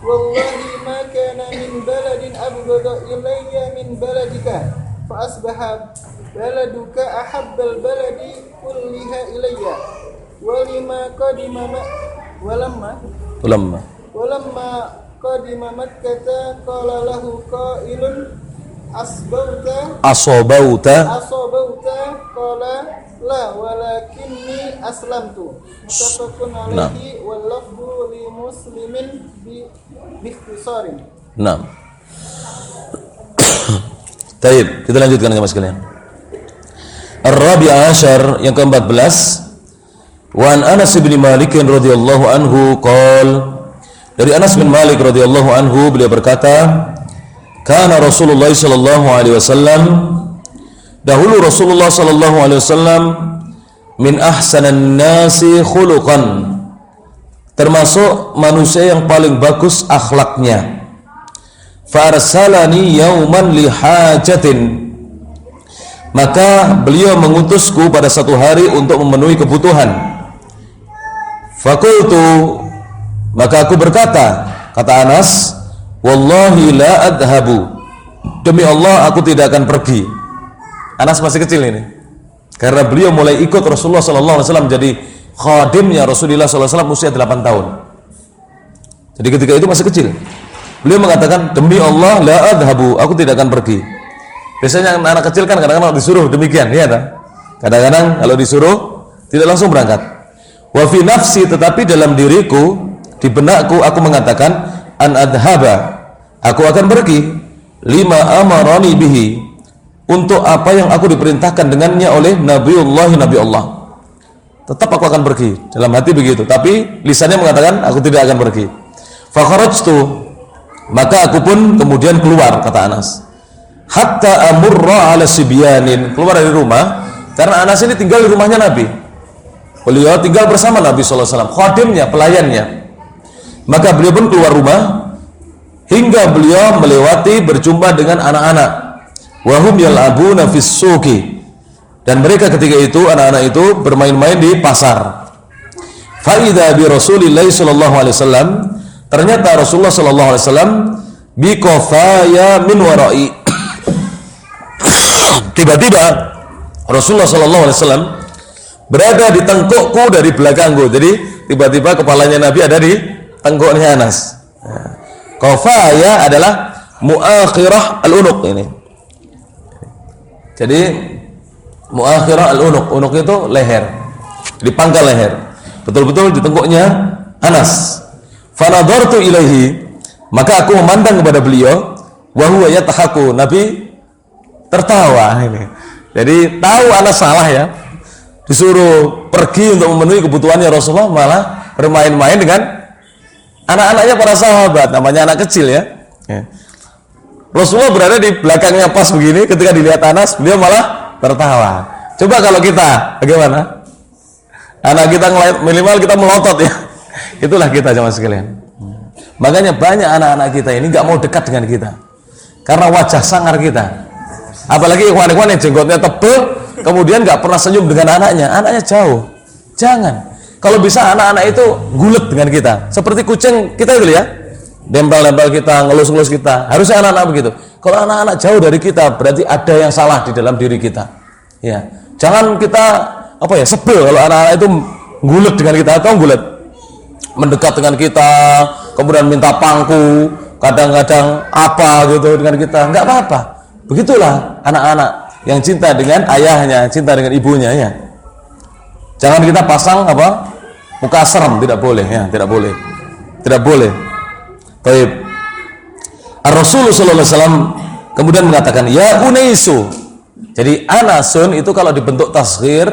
والله ما كان من بلد أبغض إلي من بلدك فأصبح بلدك أحب البلد كلها إلي ولما قدم مكة قال له قائل أصبوت قال لا ولكني أسلمت متفق عليه واللفظ لمسلم باختصار. Nah. Baik, kita lanjutkan ya Mas sekalian. Ar-Rabi' Ashar yang ke-14. Wa an Anas bin Malik radhiyallahu anhu qala, dari Anas bin Malik radhiyallahu anhu beliau berkata, kana Rasulullah sallallahu alaihi wasallam, dahulu Rasulullah sallallahu alaihi wasallam min ahsanan nasi khuluqan, termasuk manusia yang paling bagus akhlaknya. Fa arsalani yauman li hajatin, maka beliau mengutusku pada satu hari untuk memenuhi kebutuhan. Fakultu, maka aku berkata, kata Anas, wallahi la adhabu, demi Allah aku tidak akan pergi. Anas masih kecil ini, karena beliau mulai ikut Rasulullah SAW jadi khadimnya Rasulullah SAW usia 8 tahun. Jadi ketika itu masih kecil, beliau mengatakan, demi Allah la adhabu, aku tidak akan pergi. Biasanya anak kecil kan kadang-kadang disuruh demikian, ya tak? Kadang-kadang kalau disuruh tidak langsung berangkat. Wa fi nafsi, tetapi dalam diriku, di benakku aku mengatakan, an adhaba, aku akan pergi, lima amarani bihi, untuk apa yang aku diperintahkan dengannya oleh Nabi Allah. Tetap aku akan pergi, dalam hati begitu, tapi lisannya mengatakan aku tidak akan pergi. Fa kharajtu, maka aku pun kemudian keluar, kata Anas, hatta amurra ala sibyanin, keluar dari rumah, karena Anas ini tinggal di rumahnya Nabi. Beliau tinggal bersama Nabi SAW, khadimnya, pelayannya. Maka beliau pun keluar rumah hingga beliau melewati berjumpa dengan anak-anak. Wahum yal'abuna fis suqi, dan mereka ketika itu, anak-anak itu bermain-main di pasar. Fa idza bi Rasulillah sallallahu alaihi wasallam, ternyata Rasulullah sallallahu alaihi wasallam bi qafaya min wara'i. Tiba-tiba Rasulullah sallallahu alaihi wasallam berada di tengkukku dari belakangku. Jadi tiba-tiba kepalanya Nabi ada di tengkuknya Anas. Qafaya adalah muakhirah al-unuq ini. Jadi muakhirah al-unuq, unuq itu leher, di pangkal leher, betul-betul di tengkuknya Anas. Fanadartu ilaihi, maka aku memandang kepada beliau, wa huwa yathaku, Nabi tertawa ini. Jadi tahu Anas salah ya, disuruh pergi untuk memenuhi kebutuhannya Rasulullah, malah bermain-main dengan anak-anaknya para sahabat, namanya anak kecil ya. Rasulullah berada di belakangnya pas begini, ketika dilihat Anas, beliau malah tertawa. Coba kalau kita, bagaimana? Anak kita minimal kita melotot ya. Itulah kita jemaah sekalian. Makanya banyak anak-anak kita ini nggak mau dekat dengan kita, karena wajah sangar kita. Apalagi ikhwan-ikhwan yang jenggotnya tebal, kemudian nggak pernah senyum dengan anaknya jauh. Jangan. Kalau bisa anak-anak itu gulet dengan kita, seperti kucing kita itu ya, dempel-dempel kita, ngelus-ngelus kita. Harusnya anak-anak begitu. Kalau anak-anak jauh dari kita, berarti ada yang salah di dalam diri kita. Ya, jangan kita sebel kalau anak-anak itu gulet dengan kita, atau gulet mendekat dengan kita, kemudian minta pangku, kadang-kadang apa gitu dengan kita. Nggak apa-apa. Begitulah anak-anak yang cinta dengan ayahnya, cinta dengan ibunya ya. Jangan kita pasang muka serem, tidak boleh ya, tidak boleh. Tidak boleh. Baik. Rasulullah sallallahu alaihi wasallam kemudian mengatakan, "Ya Unaisu." Jadi Anasun itu kalau dibentuk tasghir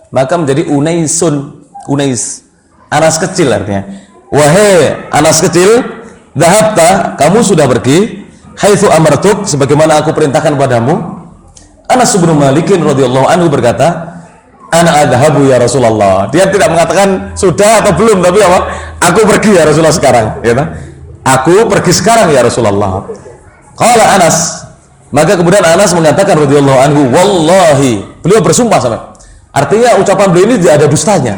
maka menjadi Unaisun. Unais. Anas kecil artinya. Wahai Anas kecil, dhahabta, kamu sudah pergi, haitsu amartuk, sebagaimana aku perintahkan padamu. Anas bin Malik radhiyallahu anhu berkata, "Ana adhabu ya Rasulullah." Dia tidak mengatakan sudah atau belum, tapi apa? Aku pergi ya Rasulullah sekarang, ya. Aku pergi sekarang ya Rasulullah. Qala Anas, maka kemudian Anas mengatakan radhiyallahu anhu, wallahi, beliau bersumpah sama. Artinya ucapan beliau ini tidak ada dustanya.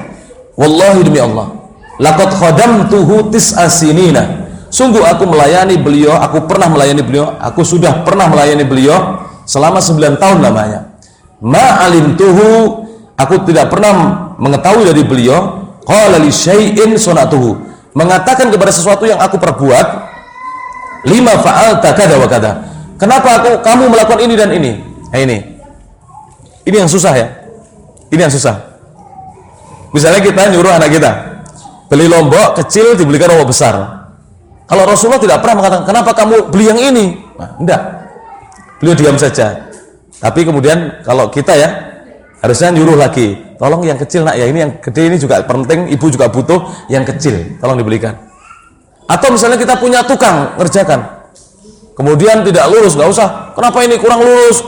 Wallahi demi Allah, laqad khadamtuhu tis'a sinina. Sungguh aku melayani beliau, aku pernah melayani beliau, aku sudah pernah melayani beliau selama 9 tahun lamanya. Ma alimtuhu, aku tidak pernah mengetahui dari beliau, qala li syai'in sunatuhu, mengatakan kepada sesuatu yang aku perbuat, lima fa'alta kada wa kada, kenapa kamu melakukan ini dan ini. Nah, ini yang susah ya, ini yang susah. Misalnya kita nyuruh anak kita beli lombok kecil, dibelikan lombok besar. Kalau Rasulullah tidak pernah mengatakan kenapa kamu beli yang ini, nah, enggak, beliau diam saja. Tapi kemudian kalau kita ya harusnya nyuruh lagi, tolong yang kecil nak ya, ini yang gede ini juga penting, ibu juga butuh, yang kecil tolong dibelikan. Atau misalnya kita punya tukang ngerjakan, kemudian tidak lurus, nggak usah, kenapa ini kurang lurus,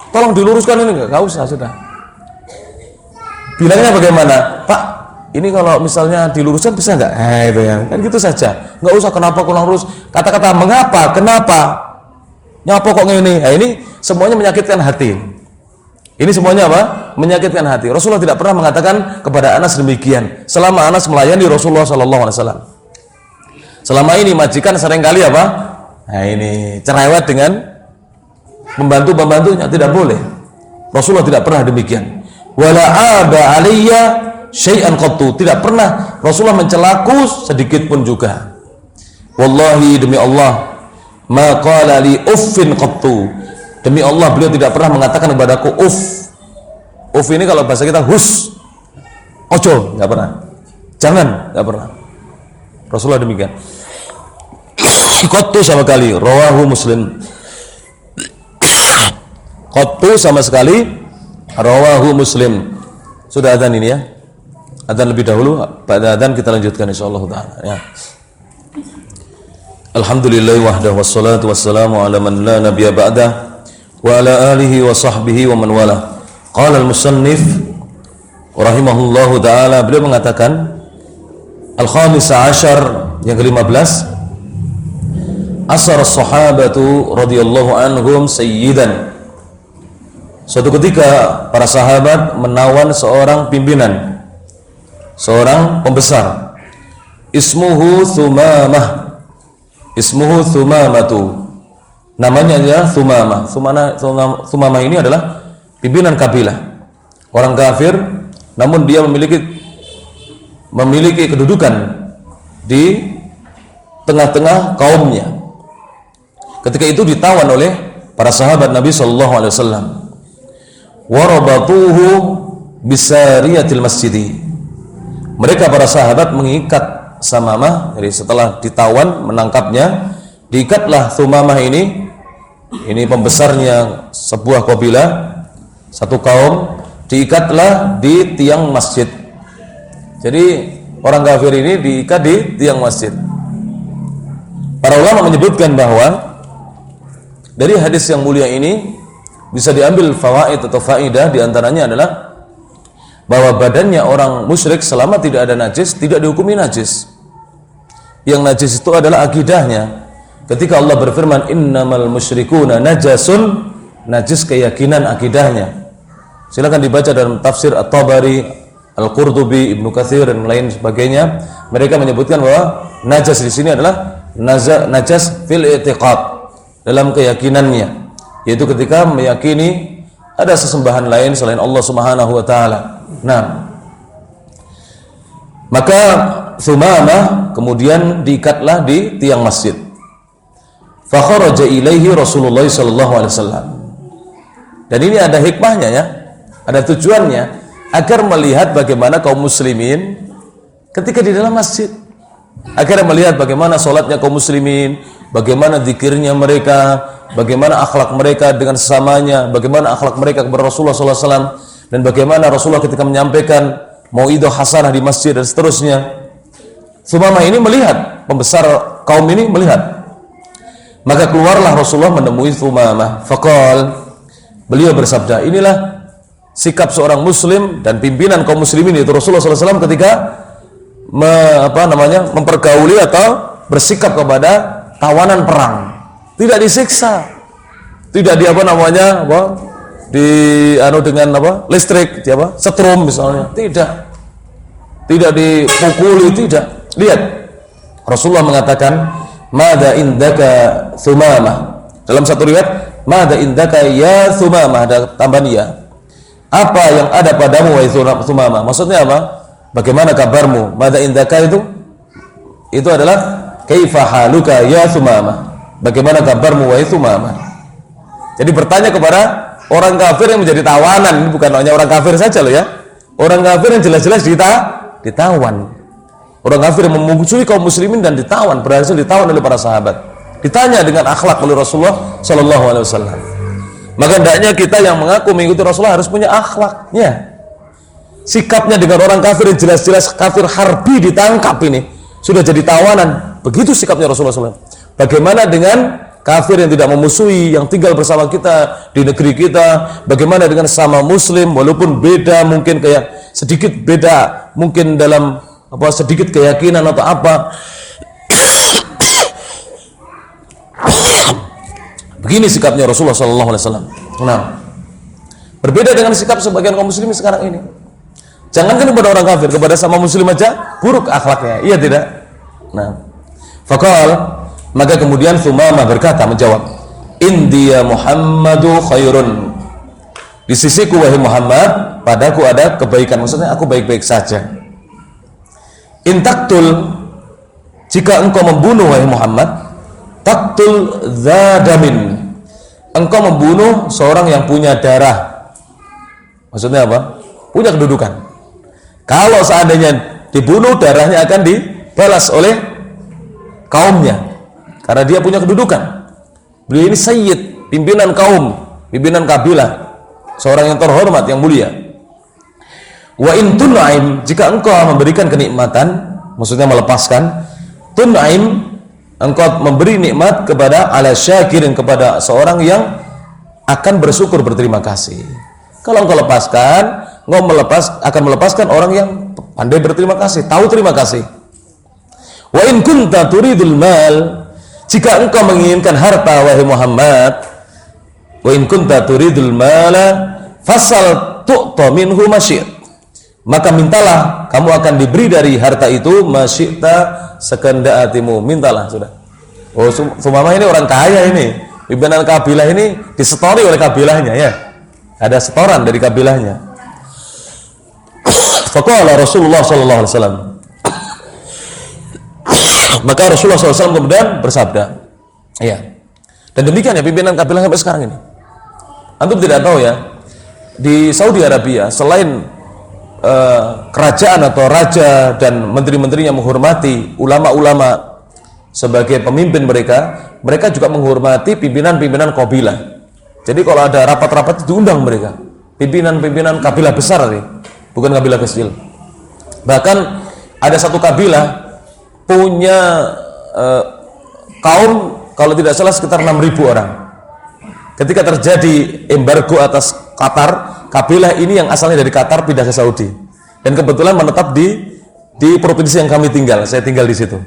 tolong diluruskan ini, nggak usah, sudah. Bilangnya bagaimana, Pak, ini kalau misalnya diluruskan bisa nggak? Itu ya, kan gitu saja, nggak usah kenapa kurang lurus, kata-kata mengapa, kenapa, nyapa kok ini. Nah, ini semuanya menyakitkan hati. Ini semuanya apa? Menyakitkan hati. Rasulullah tidak pernah mengatakan kepada Anas demikian selama Anas melayani Rasulullah sallallahu alaihi wasallam. Selama ini majikan seringkali apa? Nah, ini cerewet dengan pembantu-pembantunya, tidak boleh. Rasulullah tidak pernah demikian. Wala aba alayya syai'an qattu, tidak pernah Rasulullah mencelaku sedikit pun juga. Wallahi demi Allah, ma qala li uffin qattu, demi Allah beliau tidak pernah mengatakan kepadaku uff. Uff ini kalau bahasa kita hus, ojo, nggak pernah, jangan, nggak pernah. Rasulullah demikian. Qattu sama kali, rawahu Muslim. Qattu sama sekali, rawahu Muslim. Sudah adzan ini ya, adzan lebih dahulu, pada adzan kita lanjutkan insyaallah taala ya. Alhamdulillah wahdahu wassalatu wassalamu ala man la nabiyya ba'dah wa ala alihi wa sahbihi wa man wala. Qala al-musannif rahimahullahu taala, beliau mengatakan al-khamis ashar, yang ke-15, asar as-sahabatu radhiyallahu anhum sayyidan. Suatu ketika para sahabat menawan seorang pimpinan, seorang pembesar, ismuhu Thumamah, ismuhu Thumamatu, namanya adalah Thumamah. Thumamah ini adalah pimpinan kabilah, orang kafir, namun dia memiliki kedudukan di tengah-tengah kaumnya. Ketika itu ditawan oleh para sahabat Nabi sallallahu alaihi wasallam. Warabatuhu bisariyatil masjidi. Mereka para sahabat mengikat Thumamah, jadi setelah ditawan, menangkapnya, diikatlah Thumamah ini pembesarnya sebuah kabilah, satu kaum, diikatlah di tiang masjid. Jadi orang kafir ini diikat di tiang masjid. Para ulama menyebutkan bahwa dari hadis yang mulia ini bisa diambil fawaid atau faidah, di antaranya adalah bahwa badannya orang musyrik selama tidak ada najis tidak dihukumi najis. Yang najis itu adalah akidahnya. Ketika Allah berfirman innamal musyrikuna najasun, najis keyakinan akidahnya. Silakan dibaca dalam tafsir At-Tabari, Al-Qurtubi, Ibnu Katsir dan lain sebagainya. Mereka menyebutkan bahwa najas di sini adalah najas fil i'tiqad, dalam keyakinannya, yaitu ketika meyakini ada sesembahan lain selain Allah Subhanahu wa taala. Nah, maka Thumamah kemudian diikatlah di tiang masjid. Fa kharaja ilaihi Rasulullah sallallahu alaihi wasallam. Dan ini ada hikmahnya ya, ada tujuannya agar melihat bagaimana kaum muslimin ketika di dalam masjid, agar melihat bagaimana sholatnya kaum muslimin, bagaimana zikirnya mereka, bagaimana akhlak mereka dengan sesamanya, bagaimana akhlak mereka kepada Rasulullah SAW, dan bagaimana Rasulullah ketika menyampaikan mauidhah hasanah di masjid dan seterusnya. Thumamah ini melihat, pembesar kaum ini melihat. Maka keluarlah Rasulullah menemui Thumamah. Faqal, beliau bersabda, inilah sikap seorang muslim dan pimpinan kaum muslimin, yaitu Rasulullah SAW ketika mempergauli atau bersikap kepada tawanan perang, tidak disiksa, tidak dengan listrik, setrum misalnya, tidak dipukuli, tidak. Lihat, Rasulullah mengatakan, "Mada indaka Thumamah." Dalam satu riwayat, "Mada indaka ya Thumamah," ada tambahan ya. Apa yang ada padamu wahai Thumamah? Maksudnya apa? Bagaimana kabarmu? Mada indaka itu adalah kaifa haluka ya Thumamah. Bagaimana kabarmu wahai Thumamah? Jadi bertanya kepada orang kafir yang menjadi tawanan, ini bukan hanya orang kafir saja loh ya. Orang kafir yang jelas-jelas ditawan. Orang kafir yang memusuhi kaum muslimin dan ditawan, berhasil ditawan oleh para sahabat. Ditanya dengan akhlak oleh Rasulullah sallallahu alaihi wasallam. Maka hendaknya kita yang mengaku mengikuti Rasulullah harus punya akhlaknya. Sikapnya dengan orang kafir yang jelas-jelas kafir harbi ditangkap ini sudah jadi tawanan. Begitu sikapnya Rasulullah SAW. Bagaimana dengan kafir yang tidak memusuhi, yang tinggal bersama kita di negeri kita? Bagaimana dengan sama muslim walaupun beda, mungkin kayak sedikit beda mungkin dalam sedikit keyakinan atau apa? Begini sikapnya Rasulullah SAW. Nah, berbeda dengan sikap sebagian kaum muslimin sekarang ini. Jangankan kepada orang kafir, kepada sama muslim aja buruk akhlaknya, iya tidak? Nah, faqal, maka kemudian Thumamah berkata, menjawab, "Indiya Muhammadu khairun." Di sisiku wahai Muhammad, padaku ada kebaikan, maksudnya aku baik-baik saja. Intaktul, jika engkau membunuh wahai Muhammad, taktul dzadamin, engkau membunuh seorang yang punya darah. Maksudnya apa? Punya kedudukan. Kalau seandainya dibunuh, darahnya akan dibalas oleh kaumnya karena dia punya kedudukan. Beliau ini sayyid, pimpinan kaum, pimpinan kabilah, seorang yang terhormat, yang mulia. Wa in tun'aim, jika engkau memberikan kenikmatan, maksudnya melepaskan, tun'aim, engkau memberi nikmat kepada ala syakirin, kepada seorang yang akan bersyukur, berterima kasih. Kalau engkau lepaskan, engkau akan melepaskan orang yang pandai berterima kasih, tahu terima kasih. Wa in kunta turidul mal, jika engkau menginginkan harta wahai Muhammad, wa in kunta turidul mala fasal tu'ta minhu masyi', maka mintalah, kamu akan diberi dari harta itu masyi'ta, sekehendak hatimu, mintalah sudah. Oh, Thumamah ini orang kaya ini, pimpinan kabilah ini disetori oleh kabilahnya ya. Ada setoran dari kabilahnya. Faqala Rasulullah sallallahu alaihi wasallam. Maka Rasulullah SAW kemudian bersabda, iya. Dan demikian ya pimpinan kabilah sampai sekarang ini. Antum tidak tahu ya, di Saudi Arabia selain kerajaan atau raja dan menteri-menterinya menghormati ulama-ulama sebagai pemimpin mereka juga menghormati pimpinan-pimpinan kabilah. Jadi kalau ada rapat-rapat diundang mereka, pimpinan-pimpinan kabilah besar nih, bukan kabilah kecil. Bahkan ada satu kabilah punya kaum, kalau tidak salah sekitar 6.000 orang. Ketika terjadi embargo atas Qatar, kabilah ini yang asalnya dari Qatar pindah ke Saudi dan kebetulan menetap di provinsi yang kami tinggal. Saya tinggal di situ.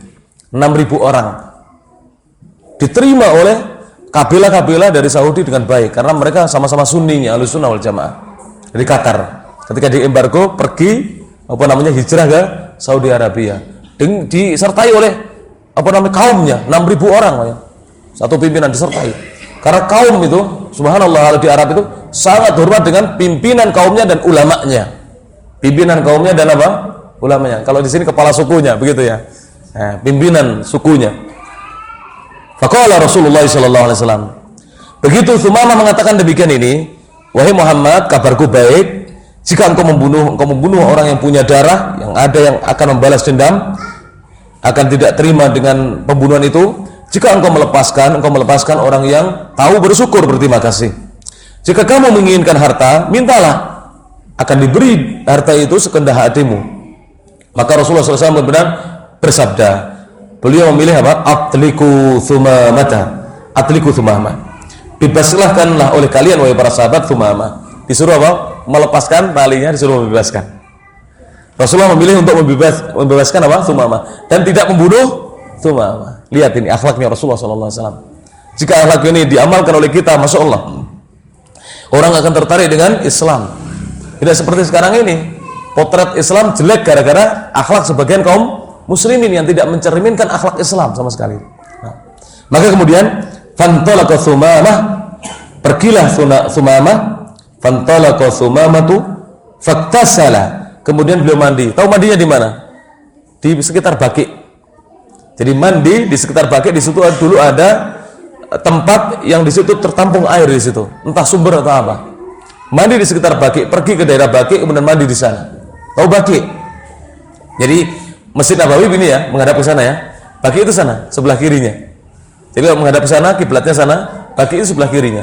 6.000 orang diterima oleh kabilah-kabilah dari Saudi dengan baik karena mereka sama-sama sunninya, Ahlussunnah wal Jamaah dari Qatar. Ketika di embargo pergi hijrah ke Saudi Arabia, disertai oleh kaumnya 6.000 orang, satu pimpinan disertai. Karena kaum itu, subhanallah, di Arab itu sangat hormat dengan pimpinan kaumnya dan ulamanya. Pimpinan kaumnya dan ulamanya. Kalau di sini kepala sukunya, begitu ya. Pimpinan sukunya. Faqala Rasulullah sallallahu alaihi wasallam. Begitu Tsumamah mengatakan demikian ini, wahai Muhammad, kabarku baik. Jika engkau membunuh orang yang punya darah, yang ada yang akan membalas dendam, akan tidak terima dengan pembunuhan itu. Jika engkau melepaskan orang yang tahu bersyukur, berterima kasih. Jika kamu menginginkan harta, mintalah, akan diberi harta itu sekehendak hatimu. Maka Rasulullah SAW bersabda, beliau memilih apa? Atliku Tsumamah. Bebaskanlah oleh kalian wahai para sahabat Tsumamah. Disuruh apa? Melepaskan talinya, disuruh membebaskan. Rasulullah memilih untuk membebaskan apa? Tsumamah dan tidak membunuh Tsumamah. Lihat ini akhlaknya Rasulullah SAW. Jika akhlak ini diamalkan oleh kita, masya Allah, orang akan tertarik dengan Islam. Tidak seperti sekarang ini, potret Islam jelek gara-gara akhlak sebagian kaum muslimin yang tidak mencerminkan akhlak Islam sama sekali. Maka kemudian fantalaqa Tsumamah, pergilah Tsumamah, fantalaqa Tsumamatu faktasala, kemudian beliau mandi. Tahu mandinya di mana? Di sekitar Baqi. Jadi mandi di sekitar Baqi, di situ dulu ada tempat yang di situ tertampung air di situ, entah sumber atau apa. Mandi di sekitar Baqi, pergi ke daerah Baqi kemudian mandi di sana. Tahu Baqi? Jadi Masjid Nabawi ini ya, menghadap ke sana ya. Baqi itu sana, sebelah kirinya. Jadi kalau menghadap ke sana, kiblatnya sana, Baqi itu sebelah kirinya.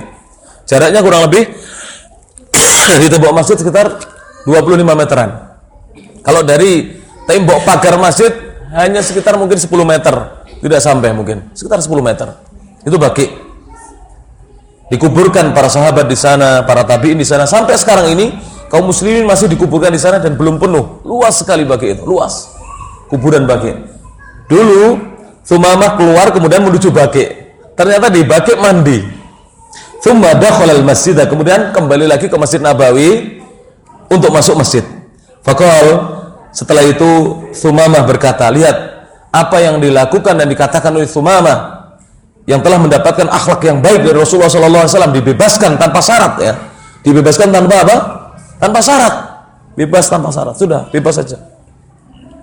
Jaraknya kurang lebih dari tembok masjid sekitar 25 meteran. Kalau dari tembok pagar masjid hanya sekitar mungkin 10 meter, tidak sampai mungkin, sekitar 10 meter. Itu Baqi. Dikuburkan para sahabat di sana, para tabi'in di sana. Sampai sekarang ini kaum muslimin masih dikuburkan di sana dan belum penuh. Luas sekali Baqi itu, luas. Kuburan Baqi. Dulu Tsumamah keluar kemudian menuju Baqi. Ternyata di Baqi mandi. Tsumma dakhala al-masjid, kemudian kembali lagi ke Masjid Nabawi untuk masuk masjid. Faqal, setelah itu Tsumamah berkata, lihat apa yang dilakukan dan dikatakan oleh Tsumamah yang telah mendapatkan akhlak yang baik dari Rasulullah SAW, dibebaskan tanpa syarat ya, dibebaskan tanpa apa? Tanpa syarat, bebas tanpa syarat, sudah bebas saja,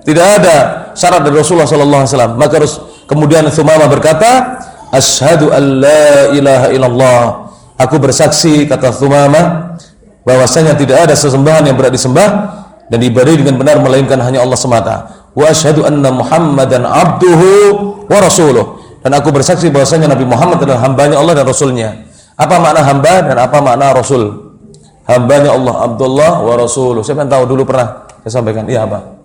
tidak ada syarat dari Rasulullah SAW. Maka kemudian Tsumamah berkata, asyhadu an la ilaha illallah, aku bersaksi, kata Tsumamah, bahwasanya tidak ada sesembahan yang berhak disembah dan diibadahi dengan benar melainkan hanya Allah semata. Wa asyhadu anna Muhammadan abduhu wa rasuluh, dan aku bersaksi bahwasanya Nabi Muhammad adalah hambanya Allah dan Rasulnya. Apa makna hamba dan apa makna Rasul? Hambanya Allah, Abdullah wa Rasuluh. Siapa yang tahu? Dulu pernah saya sampaikan. Iya apa?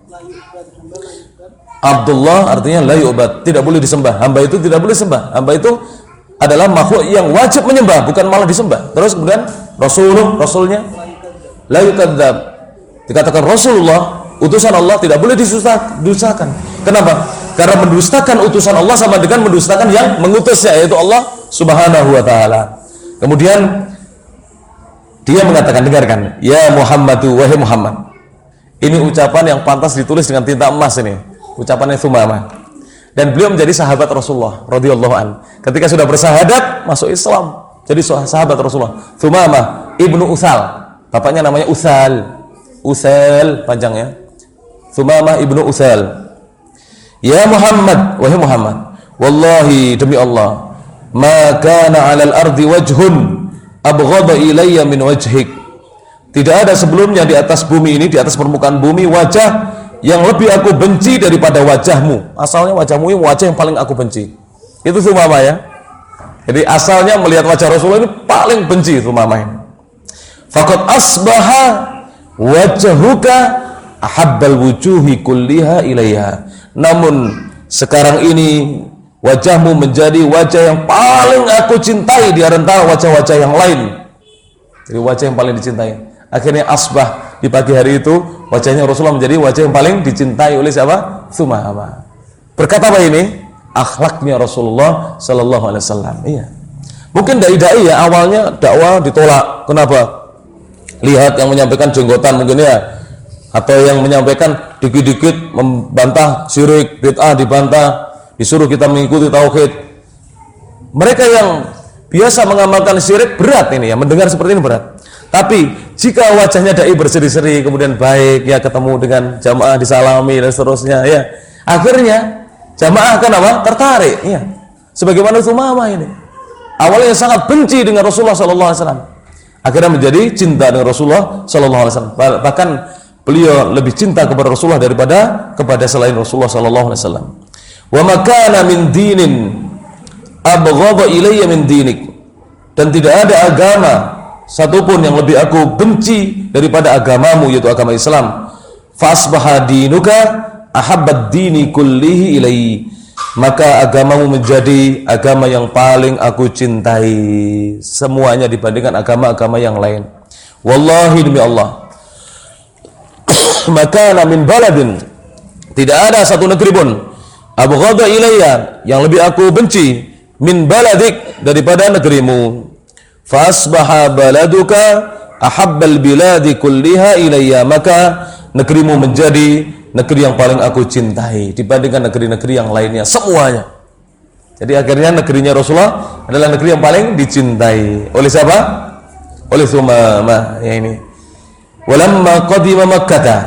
Abdullah artinya la yu'bad, tidak boleh disembah. Hamba itu tidak boleh sembah. Hamba itu adalah makhluk yang wajib menyembah, bukan malah disembah. Terus kemudian Rasulnya la yukadzab. Dikatakan Rasulullah, utusan Allah, tidak boleh didustakan. Kenapa? Karena mendustakan utusan Allah sama dengan mendustakan yang mengutusnya, yaitu Allah Subhanahu wa taala. Kemudian dia mengatakan, dengarkan, ya Muhammadu, wahai Muhammad. Ini ucapan yang pantas ditulis dengan tinta emas ini, ucapannya Tsumamah. Dan beliau menjadi sahabat Rasulullah radhiyallahu an. Ketika sudah bersahadat, masuk Islam, jadi sahabat Rasulullah. Tsumamah ibnu Utsal, bapaknya namanya Utsal panjangnya. Tsumamah ibnu Utsal. Ya Muhammad, wahai Muhammad, wallahi demi Allah, ma kana 'alal ardi wajhun abghadha ilayya min wajhik. Tidak ada sebelumnya di atas bumi ini, di atas permukaan bumi, wajah yang lebih aku benci daripada wajahmu. Asalnya wajahmu ini wajah yang paling aku benci. Itu Tsumamah ya. Jadi asalnya melihat wajah Rasulullah ini paling benci Tsumamah ini. Faqad asbaha wajhuka ahabbal wujuhi kulliha ilaiha. Namun sekarang ini wajahmu menjadi wajah yang paling aku cintai di antara wajah-wajah yang lain. Jadi wajah yang paling dicintai. Akhirnya asbah di pagi hari itu wajahnya Rasulullah menjadi wajah yang paling dicintai oleh siapa? Sumamah. Berkata apa ini? Akhlaknya Rasulullah sallallahu alaihi wasallam. Iya. Mungkin dai-dai ya awalnya dakwah ditolak. Kenapa? Lihat yang menyampaikan jenggotan mungkin ya, atau yang menyampaikan dikit-dikit membantah syirik, bid'ah dibantah, disuruh kita mengikuti tauhid. Mereka yang biasa mengamalkan syirik berat ini ya, mendengar seperti ini berat. Tapi jika wajahnya dai berseri-seri, kemudian baik ya, ketemu dengan jamaah disalami dan seterusnya ya, akhirnya jamaah akan apa? Tertarik ya. Sebagaimana Sumamah ini. Awalnya sangat benci dengan Rasulullah sallallahu alaihi wasallam. Akhirnya menjadi cinta dengan Rasulullah sallallahu alaihi wasallam. Bahkan beliau lebih cinta kepada Rasulullah daripada kepada selain Rasulullah sallallahu alaihi wasallam. Wa makana min dinin abghadha ilayya min dinik. Dan tidak ada agama satupun yang lebih aku benci daripada agamamu, yaitu agama Islam. Fa asbaha dinuka ahabbad dini kullihi ilayhi. Maka agamamu menjadi agama yang paling aku cintai semuanya dibandingkan agama-agama yang lain. Wallahi demi Allah, maka min baladin, tidak ada satu negeri pun abghadha ilayya yang lebih aku benci min baladik daripada negerimu. Fa asbaha baladuka ahabbal biladi kulliha ilayya. Maka negerimu menjadi negeri yang paling aku cintai dibandingkan negeri-negeri yang lainnya semuanya. Jadi akhirnya negerinya Rasulullah adalah negeri yang paling dicintai oleh siapa? Oleh Sumamah ya ini. Walamma qadima Makkah.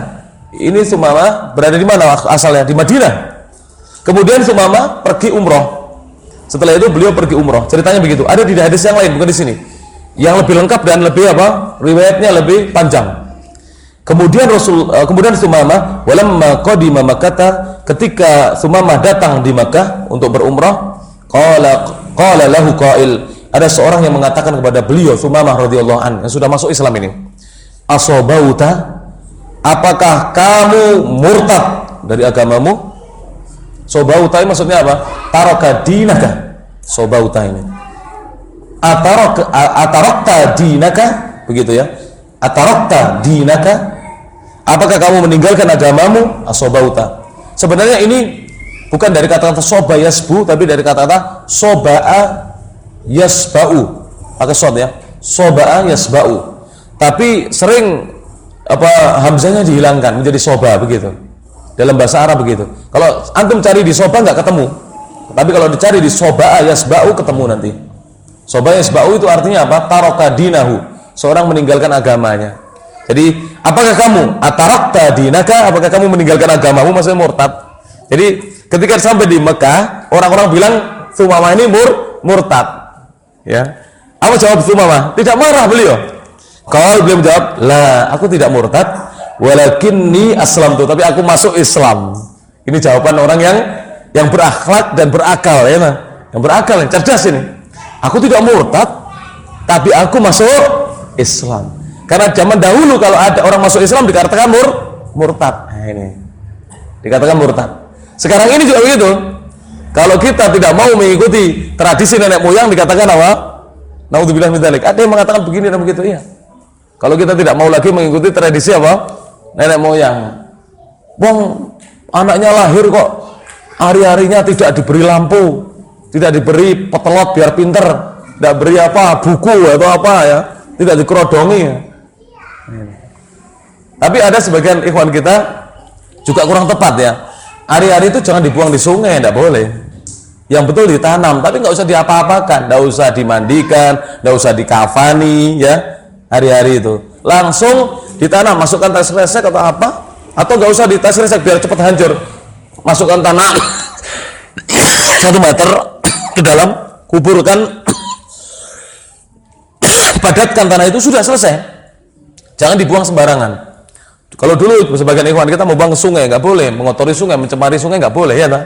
Ini Sumamah berada di mana asalnya? Di Madinah. Kemudian Sumamah pergi umroh. Setelah itu beliau pergi umroh. Ceritanya begitu. Ada di hadis yang lain, bukan di sini. Yang lebih lengkap dan lebih apa? Riwayatnya lebih panjang. Kemudian Sumamah walamma qadima Makkah, ketika Sumamah datang di Makkah untuk berumrah, qala lahu qail, ada seorang yang mengatakan kepada beliau Sumamah radhiyallahu anhu yang sudah masuk Islam ini, asobauta, apakah kamu murtad dari agamamu? Sobauta ini maksudnya apa? Taraka dinaka. Sobauta ini atarakta dinaka, begitu ya. Atarakta dinaka, apakah kamu meninggalkan agamamu? Asobauta. Sebenarnya ini bukan dari kata-kata soba yasbu, tapi dari kata-kata soba'a yasba'u, pakai shod ya, soba'a yasba'u. Tapi sering apa hamzahnya dihilangkan menjadi soba, begitu dalam bahasa Arab begitu. Kalau antum cari di soba nggak ketemu, tapi kalau dicari di soba'a yasba'u ketemu nanti. Soba'a yasba'u itu artinya apa? Taraka dinahu, seorang meninggalkan agamanya. Jadi apakah kamu atarakta dinaka, apakah kamu meninggalkan agamamu, maksudnya murtad. Jadi ketika sampai di Mekah, orang-orang bilang Sumamah ini murtad ya. Apa jawab Sumamah? Tidak marah beliau. Kalau beliau menjawab, la, aku tidak murtad, walakinni aslamtu, tapi aku masuk Islam. Ini jawaban orang yang berakhlak dan berakal ya, nah. Yang berakal, yang cerdas ini. Aku tidak murtad, tapi aku masuk Islam. Karena zaman dahulu kalau ada orang masuk Islam dikatakan murtad. Nah, ini dikatakan murtad. Sekarang ini juga begitu. Kalau kita tidak mau mengikuti tradisi nenek moyang dikatakan apa? Naudzubillah min dzalik. Ada yang mengatakan begini dan begitu ya. Kalau kita tidak mau lagi mengikuti tradisi apa? Nenek moyang. Wong anaknya lahir kok hari-harinya tidak diberi lampu, tidak diberi petelot biar pinter, tidak beri apa buku atau apa ya, tidak dikerodongi ya. Tapi ada sebagian ikhwan kita juga kurang tepat ya. Hari-hari itu jangan dibuang di sungai, tidak boleh. Yang betul ditanam, tapi nggak usah diapa-apakan, nggak usah dimandikan, nggak usah dikafani ya. Hari-hari itu langsung ditanam, masukkan tas resek atau apa, atau nggak usah di tas resek biar cepat hancur. Masukkan tanah 1 meter ke dalam, kuburkan, padatkan tanah itu, sudah selesai. Jangan dibuang sembarangan. Kalau dulu sebagian ikhwan kita mau buang ke sungai, nggak boleh, mengotori sungai, mencemari sungai nggak boleh ya, nah?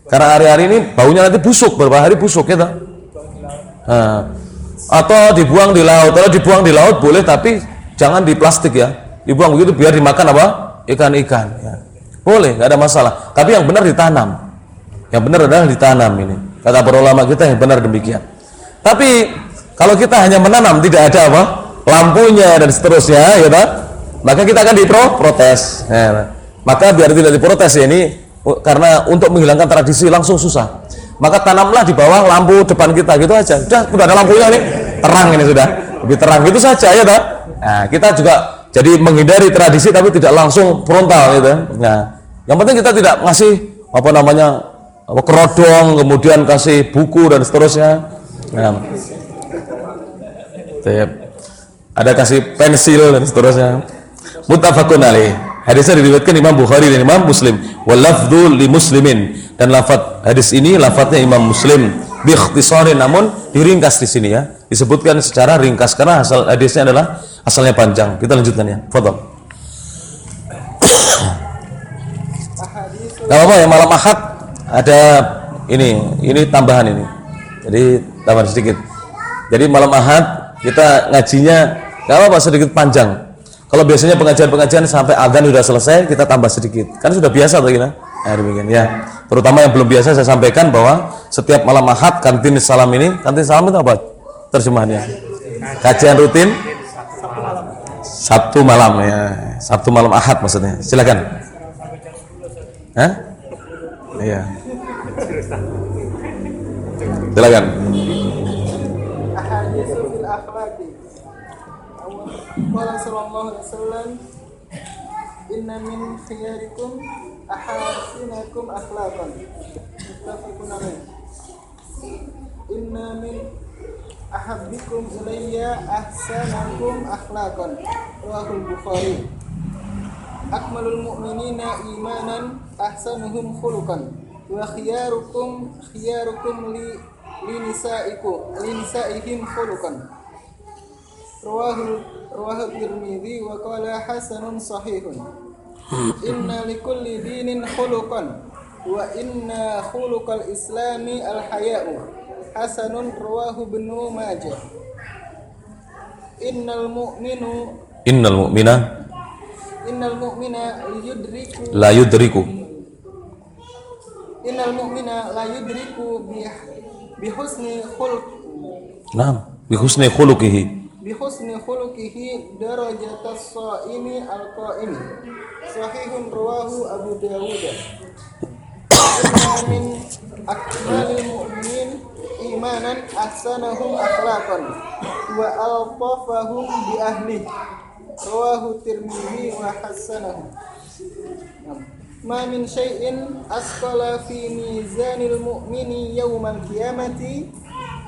Karena hari-hari ini baunya nanti busuk, beberapa hari busuk ya, nah? Atau dibuang di laut. Kalau dibuang di laut boleh, tapi jangan di plastik ya. Dibuang begitu biar dimakan apa? ikan-ikan ya. Boleh, nggak ada masalah. Tapi yang benar ditanam. Yang benar adalah ditanam ini. Kata para ulama kita yang benar demikian. Tapi kalau kita hanya menanam tidak ada apa? Lampunya dan seterusnya, ya tak? Maka kita akan diprotes. Ya, maka biar tidak diprotes ya ini karena untuk menghilangkan tradisi langsung susah. Maka tanamlah di bawah lampu depan kita gitu aja. Sudah ada lampunya nih, terang ini sudah. Lebih terang gitu saja ya tak? Nah, kita juga jadi menghindari tradisi tapi tidak langsung frontal gitu. Nah, yang penting kita tidak ngasih apa namanya kerodong, kemudian kasih buku dan seterusnya. Nah, ada kasih pensil dan seterusnya. Muttafaqun alaih. Hadisnya diriwayatkan Imam Bukhari dan Imam Muslim. Wal lafdhu li Muslimin, dan lafaz hadis ini lafaznya Imam Muslim bi ikhtisarin, namun diringkas di sini ya. Disebutkan secara ringkas karena asal hadisnya adalah asalnya panjang. Kita lanjutkan ya. Fadhal. Gak apa-apa ya, malam Ahad ada ini tambahan ini. Jadi tambahan sedikit. Jadi malam Ahad kita ngajinya gak apa-apa sedikit panjang. Kalau biasanya pengajian-pengajian sampai adzan sudah selesai, kita tambah sedikit. Kan sudah biasa tuh kita. Nah, demikian ya. Terutama yang belum biasa saya sampaikan bahwa setiap malam Ahad kantin salam ini, kantin salam itu apa terjemahannya? Kajian rutin Sabtu malam ya. Sabtu malam Ahad maksudnya. Silakan. Hah? Iya. Silakan. Ahaditsu fil akhlaqi. Qala sallallahu alaihi wasallam, inna min khiyarikum ahasinakum akhlaqan. Muttafaqun alaih. Inna min ahabbikum ilayya ahsanakum akhlaqan. Rawahul Bukhari. Akmalul mu'minina imanan ahsanuhum khuluqan wa khiyarukum li nisaihim khuluqan. Rawahu Tirmidzi wa qala hasanun sahihun. Inna likulli dinin khuluqan wa inna khuluqal islami al haya'u hasanun. Rawahu Ibnu Majah. Innal mu'mina la yudriku bi husni khuluqihi darajatas shaimi al-qaimi. Sahihun. Rawahu Abu Dawud. Min akmalil mu'minin imanan ahsanahum akhlaqan wa alqafahum bi ahli. Rawahu Tirmidzi wa hasanahu. Ma min syai'in asqala fi mizanil mu'mini yawmal qiyamati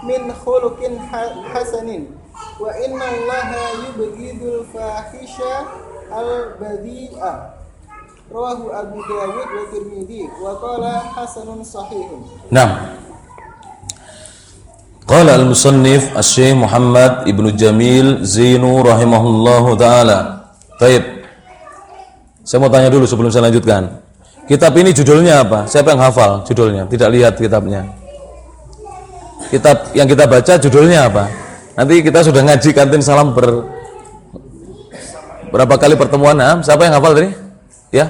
min khuluqin hasanin wa inna Allaha yubghidul fahisha al-badi'a. Rawahu Abu Dawud wa Tirmidzi wa qala hasanun sahihun. Naam. Qala al-musannif Asy-Syaikh Muhammad Ibnu Jamil Zainu rahimahullahu taala. Baik. Saya mau tanya dulu sebelum saya lanjutkan. Kitab ini judulnya apa? Siapa yang hafal judulnya? Tidak lihat kitabnya. Kitab yang kita baca judulnya apa? Nanti kita sudah ngaji kantin salam berapa kali pertemuan? Nah, siapa yang hafal tadi? Ya.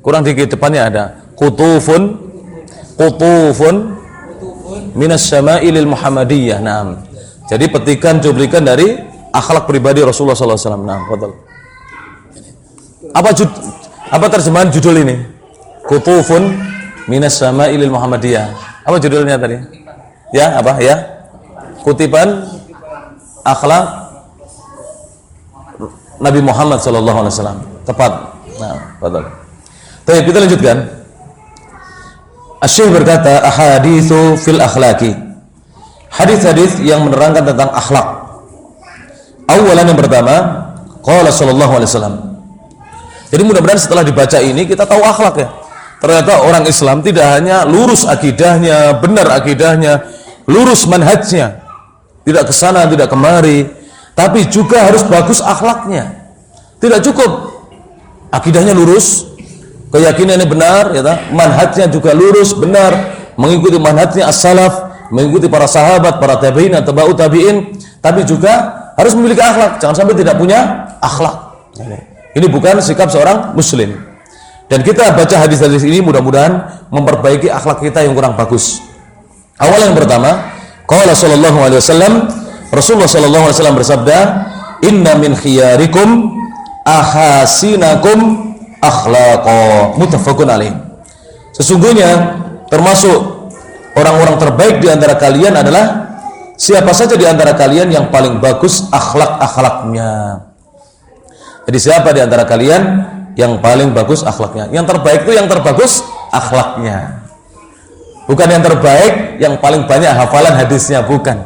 Kurang dikit depannya ada qutufun minas syama'ilil Muhammadiyah. Naam. Jadi petikan cuplikan dari akhlak pribadi Rasulullah sallallahu alaihi wasallam. Naam, betul. Apa terjemahan judul ini? Qutufun minas syama'ilil Muhammadiyah. Apa judulnya tadi? Ya, apa? Ya. Kutipan akhlak Nabi Muhammad sallallahu alaihi wasallam. Tepat. Nah, betul. Baik, kita lanjutkan. Asy-Syaikh berkata, ahaditsu fil akhlaqi. Hadis-hadis yang menerangkan tentang akhlak. Awalan yang pertama, qala sallallahu alaihi wasallam. Jadi mudah-mudahan setelah dibaca ini kita tahu akhlak ya. Ternyata orang Islam tidak hanya lurus akidahnya, benar akidahnya, lurus manhajnya, tidak ke sana, tidak kemari, tapi juga harus bagus akhlaknya. Tidak cukup akidahnya lurus, keyakinannya benar, ya, manhajnya juga lurus, benar, mengikuti manhajnya as-salaf, mengikuti para sahabat, para tabi'in, tabi'ut tabi'in, tapi juga harus memiliki akhlak. Jangan sampai tidak punya akhlak. Ini bukan sikap seorang muslim. Dan kita baca hadis-hadis ini mudah-mudahan memperbaiki akhlak kita yang kurang bagus. Awal yang pertama, qala sallallahu alaihi wasallam, Rasulullah sallallahu alaihi wasallam bersabda, "Inna min khiyarikum ahasinakum akhlaqa." Muttafaqun alaih. Sesungguhnya termasuk orang-orang terbaik di antara kalian adalah siapa saja di antara kalian yang paling bagus akhlak-akhlaknya. Jadi siapa di antara kalian yang paling bagus akhlaknya? Yang terbaik itu yang terbagus akhlaknya. Bukan yang terbaik yang paling banyak hafalan hadisnya, bukan.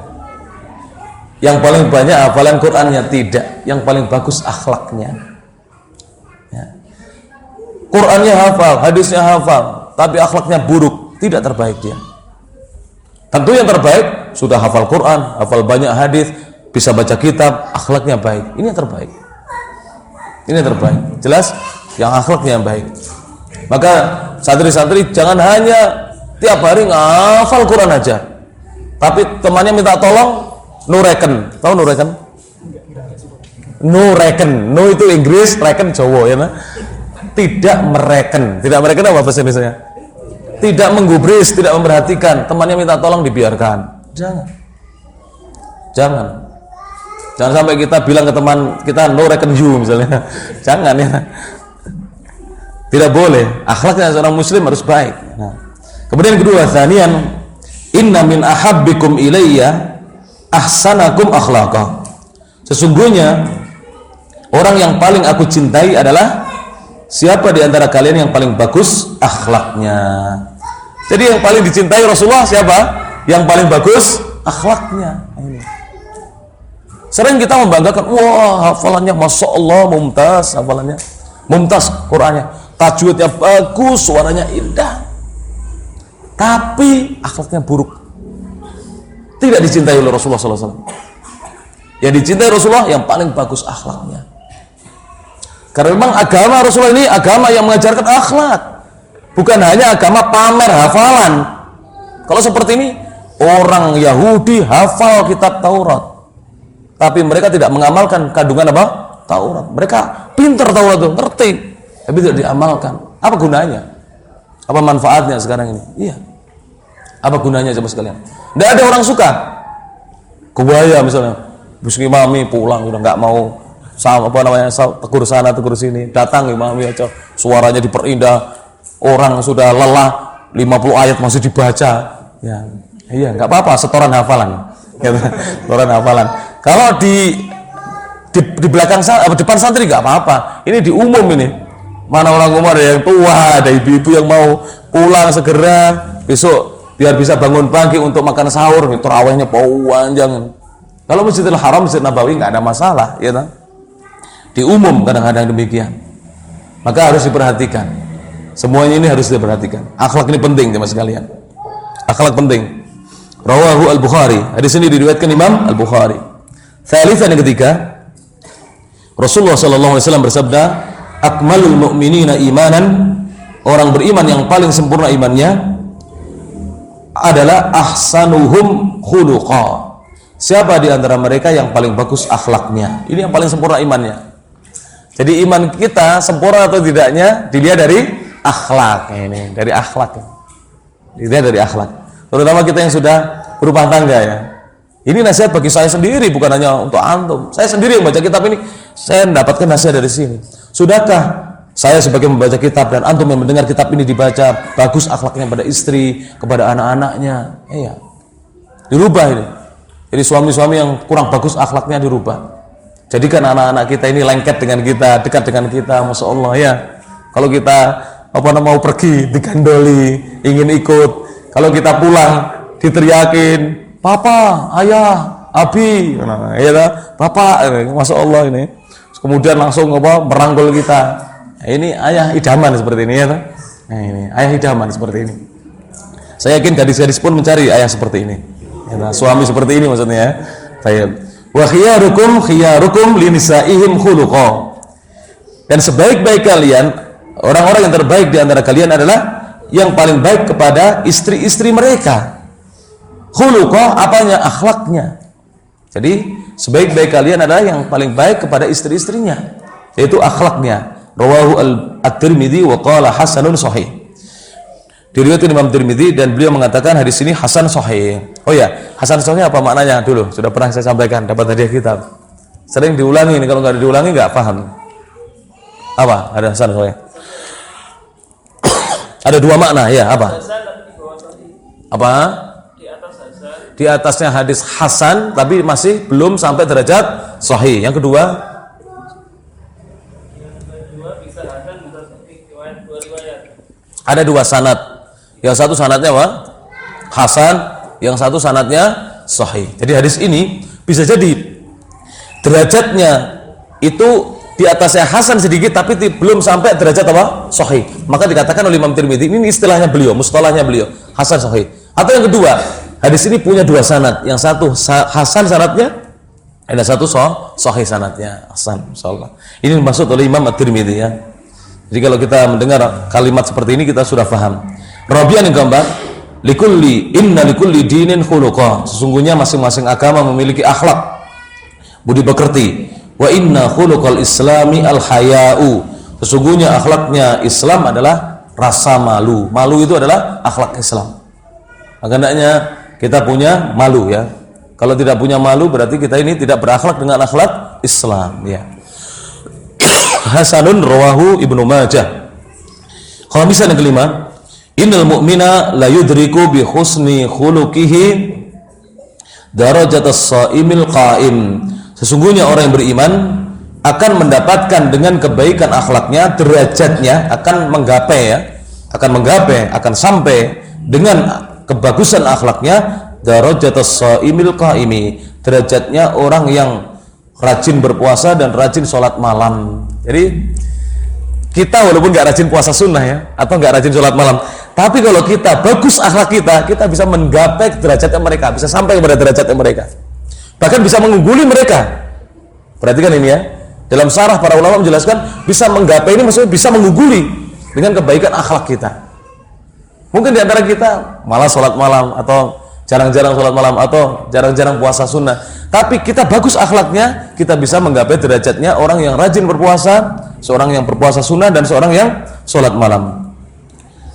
Yang paling banyak hafalan Qur'annya, tidak. Yang paling bagus akhlaknya. Ya. Qur'annya hafal, hadisnya hafal, tapi akhlaknya buruk, tidak terbaik dia. Tentu yang terbaik sudah hafal Quran, hafal banyak hadis, bisa baca kitab, akhlaknya baik. Ini yang terbaik. Ini yang terbaik. Jelas? Yang akhlaknya yang baik. Maka santri-santri jangan hanya tiap hari ngafal Quran aja, tapi temannya minta tolong nureken. Tahu nureken? Nureken. No itu Inggris, reken Jawa ya. Tidak mereken. Tidak mereken apa bahasa Indonesia? Tidak menggubris, tidak memperhatikan. Temannya minta tolong dibiarkan. Jangan. Jangan. Jangan sampai kita bilang ke teman kita no reckon you misalnya. Jangan ya. Tidak boleh. Akhlaknya seorang muslim harus baik. Nah. Kemudian kedua, tsaniyan, inna min ahabbikum ilayya ahsanakum akhlaqa. Sesungguhnya orang yang paling aku cintai adalah siapa di antara kalian yang paling bagus akhlaknya. Jadi yang paling dicintai Rasulullah siapa? Yang paling bagus akhlaknya. Ini. Sering kita membanggakan, wah hafalannya Masya Allah mumtaz, hafalannya mumtaz, Qur'annya, tajwidnya bagus, suaranya indah, tapi akhlaknya buruk, tidak dicintai oleh Rasulullah SAW. Yang dicintai Rasulullah yang paling bagus akhlaknya, karena memang agama Rasulullah ini agama yang mengajarkan akhlak, bukan hanya agama pamer hafalan. Kalau seperti ini, orang Yahudi hafal kitab Taurat, tapi mereka tidak mengamalkan kandungan apa? Taurat. Mereka pintar Taurat itu, ngerti, tapi tidak diamalkan. Apa gunanya? Apa manfaatnya sekarang ini? Iya. Apa gunanya coba sekalian? Tidak ada orang suka. Kebaya misalnya, bus imami pulang udah nggak mau sama apa namanya tegur sana tegur sini, datang imami aja suaranya diperindah, orang sudah lelah 50 ayat masih dibaca. Ya, iya nggak apa-apa, setoran hafalan. Setoran hafalan. Kalau di belakang depan santri nggak apa-apa. Ini di umum ini. Mana orang umur ada yang tua, ada ibu-ibu yang mau pulang segera besok biar bisa bangun pagi untuk makan sahur. Tarawihnya panjang. Kalau Masjidil Haram, Masjid Nabawi nggak ada masalah, ya kan? Di umum kadang-kadang demikian. Maka harus diperhatikan. Semuanya ini harus diperhatikan. Akhlak ini penting, teman sekalian. Akhlak penting. Rawahu Al-Bukhari. Hadis ini diriwayatkan Imam Al-Bukhari. Tsalitsan yang ketiga, Rasulullah sallallahu alaihi wasallam bersabda, "Akmalul mu'minina imanan," orang beriman yang paling sempurna imannya adalah ahsanuhum khuluqa. Siapa di antara mereka yang paling bagus akhlaknya? Ini yang paling sempurna imannya. Jadi iman kita sempurna atau tidaknya dilihat dari akhlak. Ini dari akhlak. Dilihat dari akhlak. Terutama kita yang sudah berumah tangga ya. Ini nasihat bagi saya sendiri, bukan hanya untuk antum. Saya sendiri yang baca kitab ini, saya mendapatkan nasihat dari sini. Sudahkah saya sebagai membaca kitab dan antum yang mendengar kitab ini dibaca, bagus akhlaknya pada istri, kepada anak-anaknya? Iya. Dirubah ini. Jadi suami-suami yang kurang bagus akhlaknya dirubah. Jadikan anak-anak kita ini lengket dengan kita, dekat dengan kita, Masya Allah ya. Kalau kita mau pergi, digandoli, ingin ikut. Kalau kita pulang, diteriakin, Papa, Ayah, Abi, nah, ya, Bapak, Masya Allah ini. Kemudian langsung merangkul kita. Nah, ini ayah idaman seperti ini ya. Nah, ini ayah idaman seperti ini. Saya yakin gadis-gadis pun mencari ayah seperti ini. Ya, suami seperti ini maksudnya ya. Baik. Wa khiyarukum linisaihim khuluqa. Dan sebaik-baik kalian, orang-orang yang terbaik di antara kalian adalah yang paling baik kepada istri-istri mereka. Khuluqa apanya? Akhlaknya. Jadi sebaik-baik kalian adalah yang paling baik kepada istri-istrinya. yaitu akhlaknya. Rawahu at-Tirmidzi wa qala hasanun sahih. Diriwayatkan Imam Tirmidzi dan beliau mengatakan hadis ini hasan sahih. Oh ya, hasan sahih apa maknanya? Dulu sudah pernah saya sampaikan, dapat hadiah kitab. Sering diulangi nih, kalau nggak diulangi nggak paham. Apa? Ada hasan sahih. Ada dua makna ya, apa? Apa? Di atasnya hadis hasan tapi masih belum sampai derajat sahih. Yang kedua ada dua sanad. Yang satu sanadnya apa? Hasan, yang satu sanadnya sahih. Jadi hadis ini bisa jadi derajatnya itu di atasnya hasan sedikit tapi belum sampai derajat apa? Sahih. Maka dikatakan oleh Imam Tirmidzi, ini istilahnya beliau, mustalahnya beliau, hasan sahih. Atau yang kedua, hadis ini punya dua sanad. Yang satu hasan sanadnya, ada satu sahih sanadnya. Hasan, insyaallah. Ini dimaksud oleh Imam At-Tirmidzi ya. Jadi kalau kita mendengar kalimat seperti ini kita sudah paham. Rabi'an yang keempat, inna likulli dinin khuluqa. Sesungguhnya masing-masing agama memiliki akhlak, budi pekerti. Wa inna khuluqal islami al-haya'u. Sesungguhnya akhlaknya Islam adalah rasa malu. Malu itu adalah akhlak Islam. Makanya kita punya malu ya. Kalau tidak punya malu berarti kita ini tidak berakhlak dengan akhlak Islam ya. Hasanun rawahu Ibnu Majah. Khamisan yang kelima, innal mu'mina la yudriku bi husni khuluqihi darajatas shaimil qa'im. Sesungguhnya orang yang beriman akan mendapatkan dengan kebaikan akhlaknya, derajatnya akan menggapai, akan sampai dengan kebagusan akhlaknya darajatas shaimil qa'imi, derajatnya orang yang rajin berpuasa dan rajin sholat malam. Jadi kita walaupun nggak rajin puasa sunnah ya, atau nggak rajin sholat malam, tapi kalau kita bagus akhlak kita bisa menggapai derajatnya mereka, bisa sampai kepada derajatnya mereka, bahkan bisa mengungguli mereka. Perhatikan ini ya, dalam syarah para ulama menjelaskan bisa menggapai ini maksudnya bisa mengungguli dengan kebaikan akhlak kita. Mungkin di antara kita malah sholat malam atau jarang-jarang sholat malam atau jarang-jarang puasa sunnah, tapi kita bagus akhlaknya, kita bisa menggapai derajatnya orang yang rajin berpuasa, seorang yang berpuasa sunnah dan seorang yang sholat malam.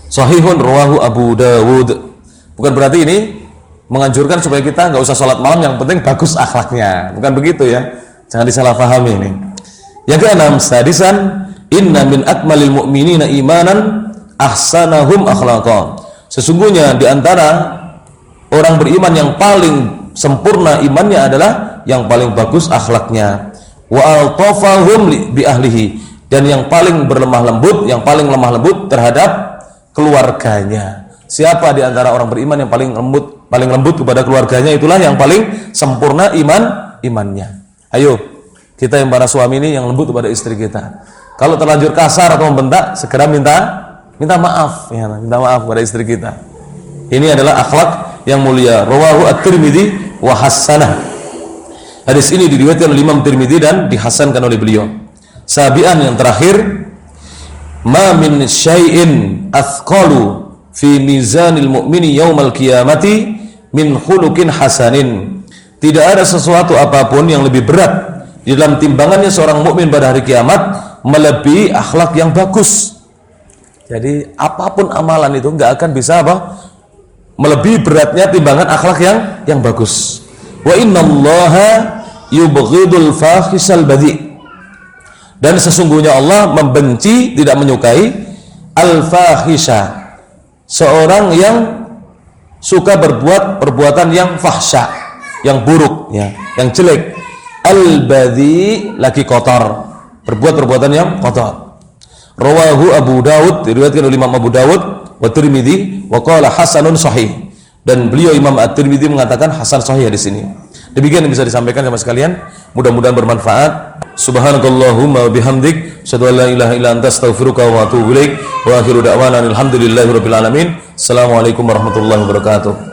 Sahihun rawahu Abu Dawud. Bukan berarti ini menganjurkan supaya kita nggak usah sholat malam, yang penting bagus akhlaknya, bukan begitu ya, jangan disalahpahami ini. Yang keenam, sadisan, inna min akmalil mu'minina imanan ahsanahum akhlaqa. Sesungguhnya di antara orang beriman yang paling sempurna imannya adalah yang paling bagus akhlaknya. Wa altafahum bi ahlihi, dan yang paling berlemah lembut, yang paling lemah lembut terhadap keluarganya. Siapa di antara orang beriman yang paling lembut kepada keluarganya, itulah yang paling sempurna imannya. Ayo, kita yang para suami ini yang lembut kepada istri kita. Kalau terlanjur kasar atau membentak, segera minta maaf ya, minta maaf kepada istri kita. Ini adalah akhlak yang mulia. Rawahu at-Tirmidzi wa hasanah. Hadis ini diriwayatkan oleh Imam Tirmidzi dan dihasankan oleh beliau. Sabian yang terakhir, ma min syai'in athqalu fi mizanil mu'mini yaumal qiyamati min khuluqin hasanin. Tidak ada sesuatu apapun yang lebih berat di dalam timbangannya seorang mukmin pada hari kiamat melebihi akhlak yang bagus. Jadi apapun amalan itu nggak akan bisa melebihi beratnya timbangan akhlak yang bagus. Wa innallaha yubghidul fahisal badi. Dan sesungguhnya Allah membenci, tidak menyukai al-fahisha, seorang yang suka berbuat perbuatan yang fahsya, yang buruk ya, yang jelek. Al-badi lagi kotor, berbuat perbuatan yang kotor. Rawahu Abu Dawud, diriwayatkan oleh Imam Abu Dawud wa Tirmidzi wa qala hasanun sahih. Dan beliau Imam At-Tirmidzi mengatakan hasan sahih di sini. Demikian yang bisa disampaikan sama sekalian. Mudah-mudahan bermanfaat. Subhanakallahumma wa bihamdik, asyhadu an la ilaha illa anta, astaghfiruka wa atubu ilaik. Wa akhiru da'wana alhamdulillahi rabbil alamin. Assalamualaikum warahmatullahi wabarakatuh.